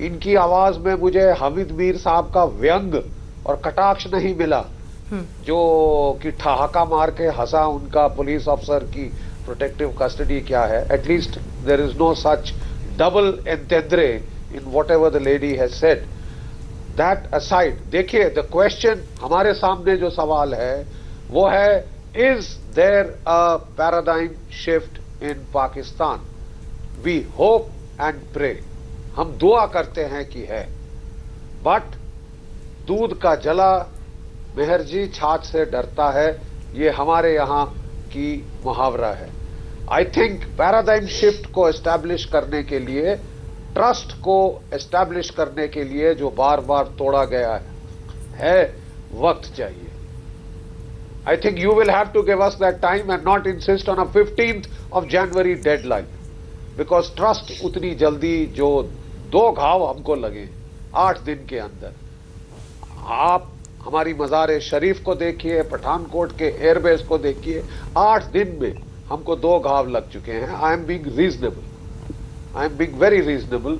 C: इनकी आवाज में मुझे हामिद मीर साहब का व्यंग और कटाक्ष नहीं मिला, जो कि ठहाका मार के हंसा उनका पुलिस अफसर की प्रोटेक्टिव कस्टडी क्या है, at least there is no such double entendre in whatever the lady has said. That aside, देखिए द क्वेश्चन हमारे सामने जो सवाल है वो है, is there a paradigm shift in Pakistan? We hope and pray, हम दुआ करते हैं कि है, बट दूध का जला मेहर जी छाछ से डरता है, ये हमारे यहाँ की मुहावरा है. आई थिंक पैराडाइम शिफ्ट को एस्टैब्लिश करने के लिए, ट्रस्ट को एस्टैब्लिश करने के लिए जो बार बार तोड़ा गया है वक्त चाहिए. I think you will have to give us that time and not insist on a 15th of January deadline, because trust उतनी जल्दी, जो 2 घाव हमको लगे 8 दिन के अंदर, आप हमारी मज़ार शरीफ को देखिए, पठानकोट के एयरबेस को देखिए, 8 दिन में हमको 2 घाव लग चुके हैं. I am being reasonable, I am being very reasonable.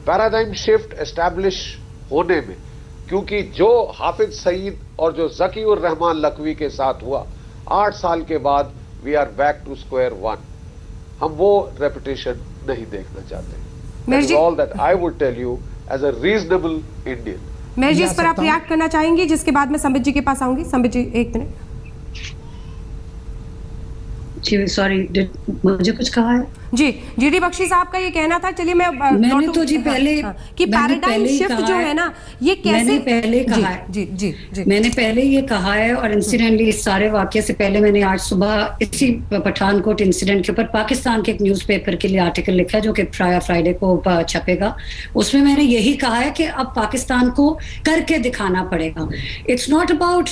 C: Paradigm shift establish होने में, क्योंकि जो हाफिज सईद और जो जकीउर रहमान लखवी के साथ हुआ 8 साल के बाद, we are back to square one. हम वो रेपिटेशन नहीं देखना चाहते. All that I would tell you as a reasonable Indian.
A: मैं जी इस पर आप रिएक्ट करना चाहेंगी, जिसके बाद मैं संबित जी के पास आऊंगी. संबित जी 1 मिनट.
I: जी सॉरी, मुझे कुछ कहा है?
A: जी जीडी बख्शी साहब का ये कहना था. चलिए
I: मैंने तो जी पहले
A: कि पैराडाइम शिफ्ट जो है ना, ये कैसे,
I: मैंने पहले कहा है,
A: जी जी जी
I: मैंने पहले ये कहा है. और इंसिडेंटली इस सारे वाकये से पहले मैंने आज सुबह इसी पठानकोट इंसिडेंट के ऊपर पाकिस्तान के एक न्यूज़पेपर के लिए आर्टिकल लिखा, जो कि फ्राइडे को छपेगा. उसमें मैंने यही कहा है कि अब पाकिस्तान को करके दिखाना पड़ेगा. इट्स नॉट अबाउट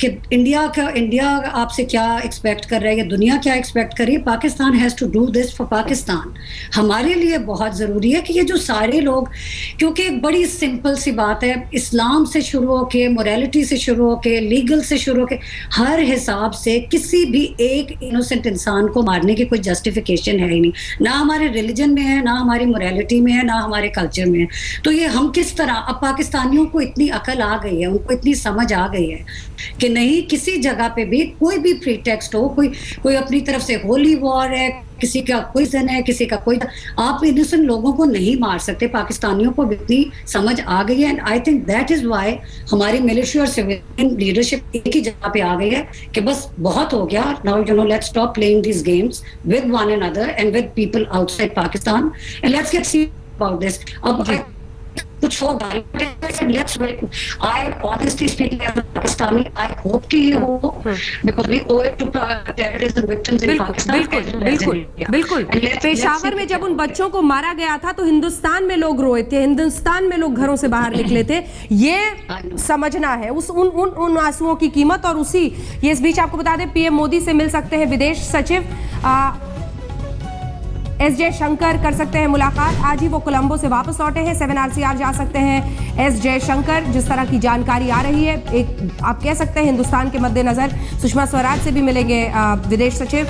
I: कि इंडिया आपसे क्या एक्सपेक्ट कर रहा है या दुनिया क्या एक्सपेक्ट कर रही है. Pakistan has to do this for Pakistan. हमारे लिए बहुत जरूरी है कि ये जो सारे लोग, क्योंकि एक बड़ी सिंपल सी बात है, इस्लाम से शुरू होके, मोरालिटी से शुरू होके, लीगल से शुरू होके, हर हिसाब से किसी भी एक इनोसेंट इंसान को मारने की कोई जस्टिफिकेशन है ही नहीं. ना हमारे रिलीजन में है, ना हमारी मोरालिटी में है, ना हमारे कल्चर में है. तो ये हम किस तरह, अब पाकिस्तानियों को इतनी अकल आ गई है, उनको इतनी समझ आ गई है कि नहीं, किसी जगह पे भी कोई भी प्रीटेक्स्ट हो, कोई अपनी तरफ से होली वॉर है, किसी का कोई जन है, किसी का कोई, आप इनोसेंट लोगों को नहीं मार सकते. पाकिस्तानियों को भी इतनी समझ आ गई है. And I think that is why हमारी मिलिट्री और सिविलियन लीडरशिप एक ही जगह पे आ गई है कि बस बहुत हो गया. Now you know, let's stop playing these games with one another and with people outside Pakistan, and let's get serious about this. अब कुछ होगा, let's wait. I honestly speaking as a Pakistani, I hope कि ये हो, because we owe it to terrorism victims in Pakistan.
A: बिल्कुल. पेशावर में जब उन बच्चों को मारा गया था तो हिंदुस्तान में लोग रोए थे, हिंदुस्तान में लोग घरों से बाहर निकले थे. ये समझना है उन आंसुओं की कीमत. और उसी ये इस बीच आपको बता दें, पीएम मोदी से मिल सकते हैं विदेश सचिव एस जयशंकर, कर सकते हैं मुलाकात. आज ही वो कोलंबो से वापस लौटे हैं. 7RCR जा सकते हैं एस जयशंकर, जिस तरह की जानकारी आ रही है. एक आप कह सकते हैं हिंदुस्तान के मद्देनजर सुषमा स्वराज से भी मिलेंगे विदेश सचिव.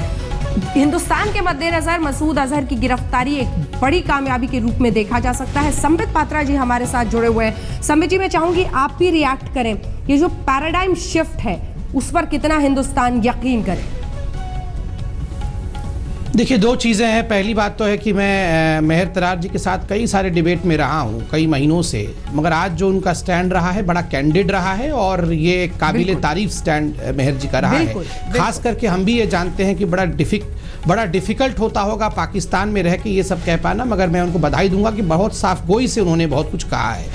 A: हिंदुस्तान के मद्देनजर मसूद अजहर की गिरफ्तारी एक बड़ी कामयाबी के रूप में देखा जा सकता है. संबित पात्रा जी हमारे साथ जुड़े हुए हैं. संबित जी, मैं चाहूंगी आप भी रिएक्ट करें. ये जो पैराडाइम शिफ्ट है उस पर कितना हिंदुस्तान यकीन करे?
E: देखिए, 2 चीज़ें हैं. पहली बात तो है कि मैं मेहर तरार जी के साथ कई सारे डिबेट में रहा हूँ कई महीनों से, मगर आज जो उनका स्टैंड रहा है बड़ा कैंडिड रहा है और ये काबिल तारीफ स्टैंड मेहर जी का रहा है. खास करके हम भी ये जानते हैं कि बड़ा डिफिकल्ट होता होगा पाकिस्तान में रह के ये सब कह पाना, मगर मैं उनको बधाई दूंगा कि बहुत साफ गोई से उन्होंने बहुत कुछ कहा है.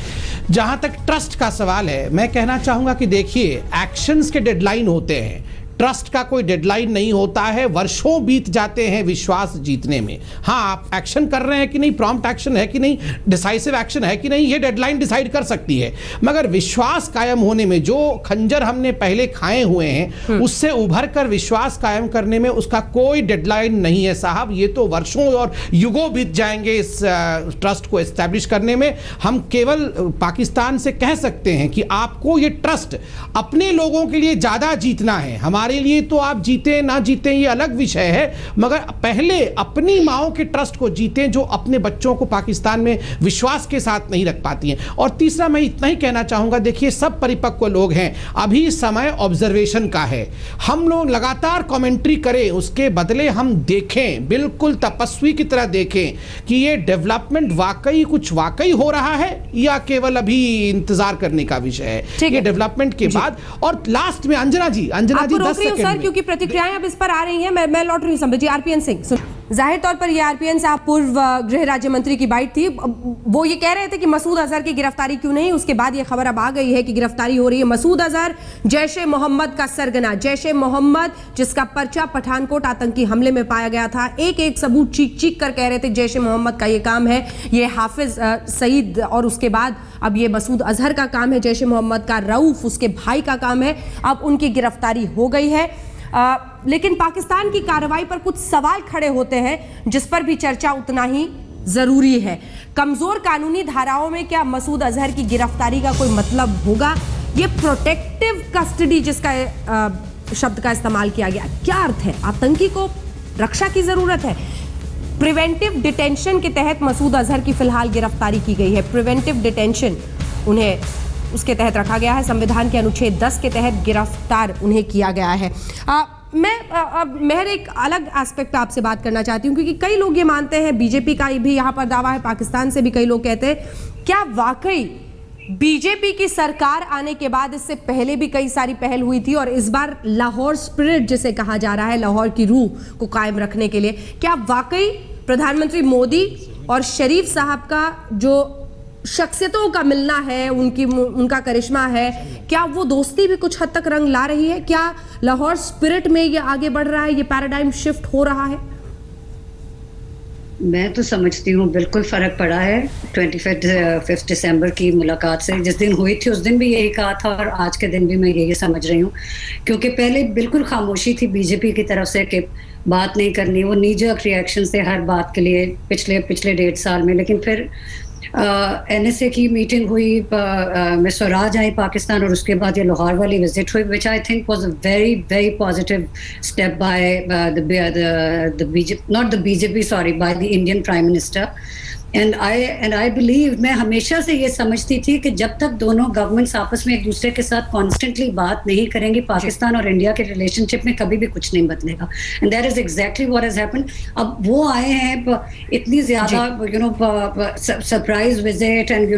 E: जहाँ तक ट्रस्ट का सवाल है, मैं कहना चाहूँगा कि देखिए, एक्शंस के डेडलाइन होते हैं, ट्रस्ट का कोई डेडलाइन नहीं होता है. वर्षों बीत जाते हैं विश्वास जीतने में. हाँ, आप एक्शन कर रहे हैं कि नहीं, प्रॉम्प्ट एक्शन है कि नहीं, डिसाइसिव एक्शन है कि नहीं, ये डेडलाइन डिसाइड कर सकती है. मगर विश्वास कायम होने में जो खंजर हमने पहले खाए हुए हैं, उससे उभर कर विश्वास कायम करने में उसका कोई डेडलाइन नहीं है साहब. ये तो वर्षों और युगों बीत जाएंगे इस ट्रस्ट को एस्टैब्लिश करने में. हम केवल पाकिस्तान से कह सकते हैं कि आपको ये ट्रस्ट अपने लोगों के लिए ज़्यादा जीतना है, हमारे हमारे लिए तो आप जीते ना जीते ये अलग विषय है, मगर पहले अपनी माओं के ट्रस्ट को जीते जो अपने बच्चों को पाकिस्तान में विश्वास के साथ नहीं रख पाती हैं। और तीसरा मैं इतना ही कहना चाहूँगा, देखिए सब परिपक्व लोग हैं, अभी समय ऑब्जर्वेशन का है। हम लोग लगातार कमेंट्री करें, उसके बदले हम देखें, बिल्कुल तपस्वी की तरह देखें कि ये डेवलपमेंट वाकई हो रहा है या केवल अभी इंतजार करने का विषय है। ये डेवलपमेंट के बाद। और लास्ट में अंजना जी 10 सेकंड
A: सर, क्योंकि प्रतिक्रियाएं अब इस पर आ रही हैं, मैं लौट रही हूं समझी। आरपीएन सिंह, जाहिर तौर पर ये आरपीएन साहब पूर्व गृह राज्य मंत्री की बाइट थी। वो ये कह रहे थे कि मसूद अजहर की गिरफ्तारी क्यों नहीं। उसके बाद ये खबर अब आ गई है कि गिरफ्तारी हो रही है। मसूद अजहर जैश ए मोहम्मद का सरगना, जैश ए मोहम्मद जिसका पर्चा पठानकोट आतंकी हमले में पाया गया था। एक सबूत चीख कर कह रहे थे जैश ए मोहम्मद का ये काम है, ये हाफिज सईद, और उसके बाद अब ये मसूद अजहर का काम है, जैश ए मोहम्मद का रऊफ उसके भाई का काम है। अब उनकी गिरफ्तारी हो गई है। लेकिन पाकिस्तान की कार्रवाई पर कुछ सवाल खड़े होते हैं जिस पर भी चर्चा उतना ही जरूरी है। कमजोर कानूनी धाराओं में क्या मसूद अजहर की गिरफ्तारी का कोई मतलब होगा? ये प्रोटेक्टिव कस्टडी जिसका शब्द का इस्तेमाल किया गया, क्या अर्थ है? आतंकी को रक्षा की जरूरत है। प्रिवेंटिव डिटेंशन के तहत मसूद अजहर की फिलहाल गिरफ्तारी की गई है। प्रिवेंटिव डिटेंशन उन्हें उसके तहत रखा गया है। संविधान के अनुच्छेद 10 के तहत गिरफ्तार उन्हें किया गया है। मैं एक अलग एस्पेक्ट पे आपसे बात करना चाहती हूँ, क्योंकि कई लोग ये मानते हैं, बीजेपी का भी यहाँ पर दावा है, पाकिस्तान से भी कई लोग कहते हैं, क्या वाकई बीजेपी की सरकार आने के बाद इससे पहले भी कई सारी पहल हुई थी और इस बार लाहौर स्पिरिट जिसे कहा जा रहा है, लाहौर की रूह को कायम रखने के लिए, क्या वाकई प्रधानमंत्री मोदी और शरीफ साहब का जो शख्सियतों का मिलना है, उनका करिश्मा है, क्या वो दोस्ती भी कुछ हद तक रंग ला रही है? क्या लाहौर स्पिरिट में ये आगे बढ़ रहा है, ये पैराडाइम शिफ्ट हो रहा है?
I: मैं तो समझती हूँ बिल्कुल फर्क पड़ा है 25 दिसंबर की मुलाकात से। जिस दिन हुई थी उस दिन भी यही कहा था और आज के दिन भी मैं यही समझ रही हूँ, क्योंकि पहले बिल्कुल खामोशी थी बीजेपी की तरफ से कि बात नहीं करनी, वो नीजक रिएक्शन से हर बात के लिए पिछले 1.5 साल में। लेकिन फिर NSA की मीटिंग हुई, मैं स्वराज आई पाकिस्तान और उसके बाद ये लाहौर वाली विजिट हुई, which I think was a very positive step by the BJP, by the Indian Prime Minister. And I believe, मैं हमेशा से ये समझती थी कि जब तक दोनों गवर्नमेंट्स आपस में एक दूसरे के साथ कॉन्स्टेंटली बात नहीं करेंगी, पाकिस्तान और इंडिया के रिलेशनशिप में कभी भी कुछ नहीं बदलेगा। And that is exactly what has happened. अब वो आए हैं, इतनी ज्यादा सरप्राइज विजिट एंड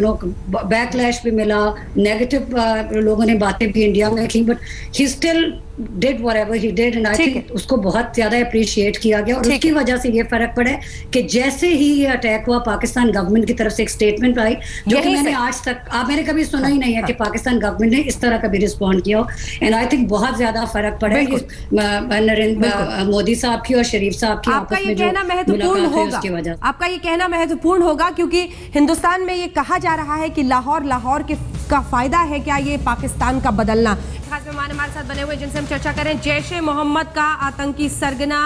I: बैकलैश भी मिला, नेगेटिव लोगों ने बातें भी इंडिया में की, but he still did whatever he did and I think उसको बहुत ज्यादा अप्रिशिएट किया गया। और उसकी वजह से ये फर्क पड़ा है कि जैसे ही ये अटैक हुआ, पाकिस्तान गवर्नमेंट की तरफ से एक स्टेटमेंट आई जो कि मैंने आज तक मैंने कभी सुना ही नहीं है कि पाकिस्तान गवर्नमेंट ने इस तरह कभी रिस्पॉन्ड किया। एंड आई थिंक बहुत ज्यादा फर्क पड़ा है नरेंद्र मोदी साहब की और शरीफ साहब की
A: आपका ये कहना महत्वपूर्ण होगा, आपका ये कहना महत्वपूर्ण होगा, क्योंकि हिंदुस्तान में ये कहा जा रहा है कि लाहौर का फायदा है क्या ये पाकिस्तान का बदलना। खास मेहमान हमारे साथ बने हुए जिनसे हम चर्चा करें, जैश ए मोहम्मद का आतंकी सरगना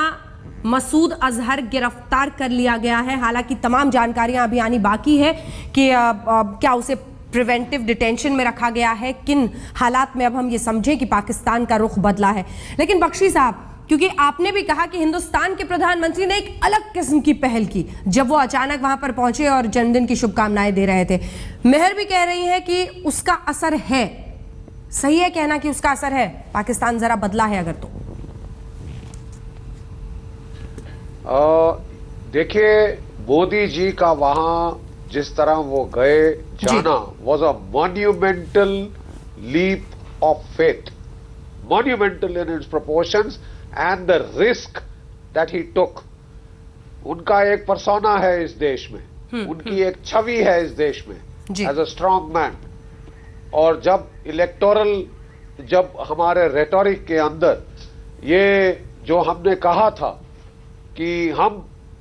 A: मसूद अजहर गिरफ्तार कर लिया गया है। हालांकि तमाम जानकारियां अभी आनी बाकी है कि क्या उसे प्रिवेंटिव डिटेंशन में रखा गया है, किन हालात में अब हम ये समझें कि पाकिस्तान का रुख बदला है। लेकिन बख्शी साहब, क्योंकि आपने भी कहा कि हिंदुस्तान के प्रधानमंत्री ने एक अलग किस्म की पहल की जब वो अचानक वहां पर पहुंचे और जन्मदिन की शुभकामनाएं दे रहे थे। मेहर भी कह रही है कि उसका असर है। सही है कहना कि उसका असर है, पाकिस्तान जरा बदला है अगर तो?
C: देखिए, मोदी जी का वहां जिस तरह वो गए जाना was a monumental leap of faith, monumental in its proportions and the risk that he took. उनका एक persona है इस देश में, उनकी एक छवि है इस देश में as a strong man। और जब जब हमारे रेटोरिक के अंदर ये जो हमने कहा था कि हम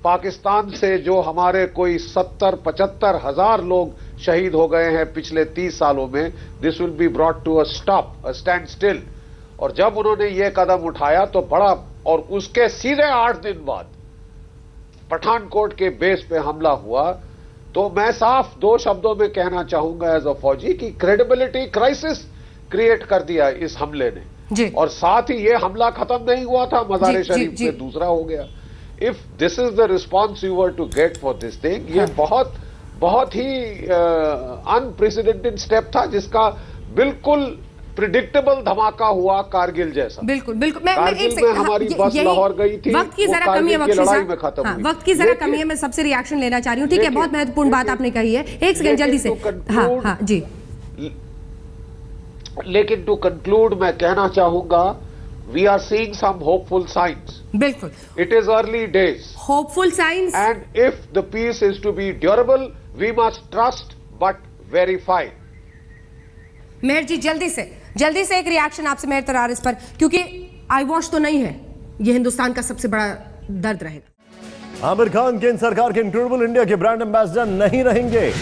C: पाकिस्तान से जो हमारे कोई 70-75 हजार लोग शहीद हो गए हैं पिछले 30 सालों में, this will be brought to a stop, a standstill. और जब उन्होंने ये कदम उठाया तो बड़ा, और उसके सीधे 8 दिन बाद पठानकोट के बेस पे हमला हुआ, तो मैं साफ 2 शब्दों में कहना चाहूंगा एज अ फौजी कि क्रेडिबिलिटी क्राइसिस क्रिएट कर दिया इस हमले ने।
A: जी।
C: और साथ ही ये हमला खत्म नहीं हुआ था मज़ार
A: जी,
C: शरीफ
A: जी,
C: में,
A: जी।
C: दूसरा हो गया। If this is the response you were to get for this thing, ये बहुत ही अनप्रेसिडेंटेड स्टेप था, जिसका बिल्कुल प्रिडिक्टेबल धमाका हुआ कारगिल जैसा।
A: बिल्कुल बिल्कुल। मैं
C: कारगिल
A: एक
C: में हमारी बस लाहौर गई थी,
A: वक्त की
C: वो
A: जरा कमी है,
C: कारगिल की
A: बख्शी
C: लड़ाई
A: साहब।
C: में खत्म
A: हाँ,
C: हुई।
A: वक्त की जरा
C: लेकिन-
A: कमी है, मैं सबसे रिएक्शन लेना चाह रही हूँ। ठीक है,
C: लेकिन-
A: बहुत महत्वपूर्ण बात आपने कही है। एक सेकंड जल्दी से। हाँ हाँ जी।
C: लेकिन टू कंक्लूड मैं कहना चाहूंगा, we are seeing some hopeful signs.
A: बिल्कुल
C: it is early days,
A: hopeful signs.
C: and if the peace is to be durable, we must trust but verify.
A: मेहर जी जल्दी से एक रिएक्शन आपसे मेहर तरार इस पर, क्योंकि आई वॉश तो नहीं है, ये हिंदुस्तान का सबसे बड़ा दर्द रहेगा।
J: आमिर खान केंद्र सरकार के इनक्रेडिबल इंडिया के ब्रांड एम्बेसडर नहीं रहेंगे।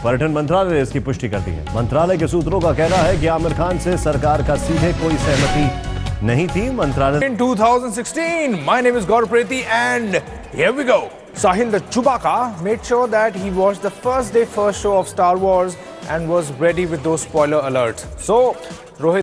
J: पर्यटन मंत्रालय ने इसकी पुष्टि कर दी है। मंत्रालय के सूत्रों का कहना है कि आमिर खान से सरकार का सीधे कोई सहमति नहीं थी। मंत्रालय
K: In 2016, my name is Gaurav Preti and here we go. Sahil the Chewbacca made sure that he watched the first day first show of Star Wars and was ready with those spoiler alerts. So, Rohit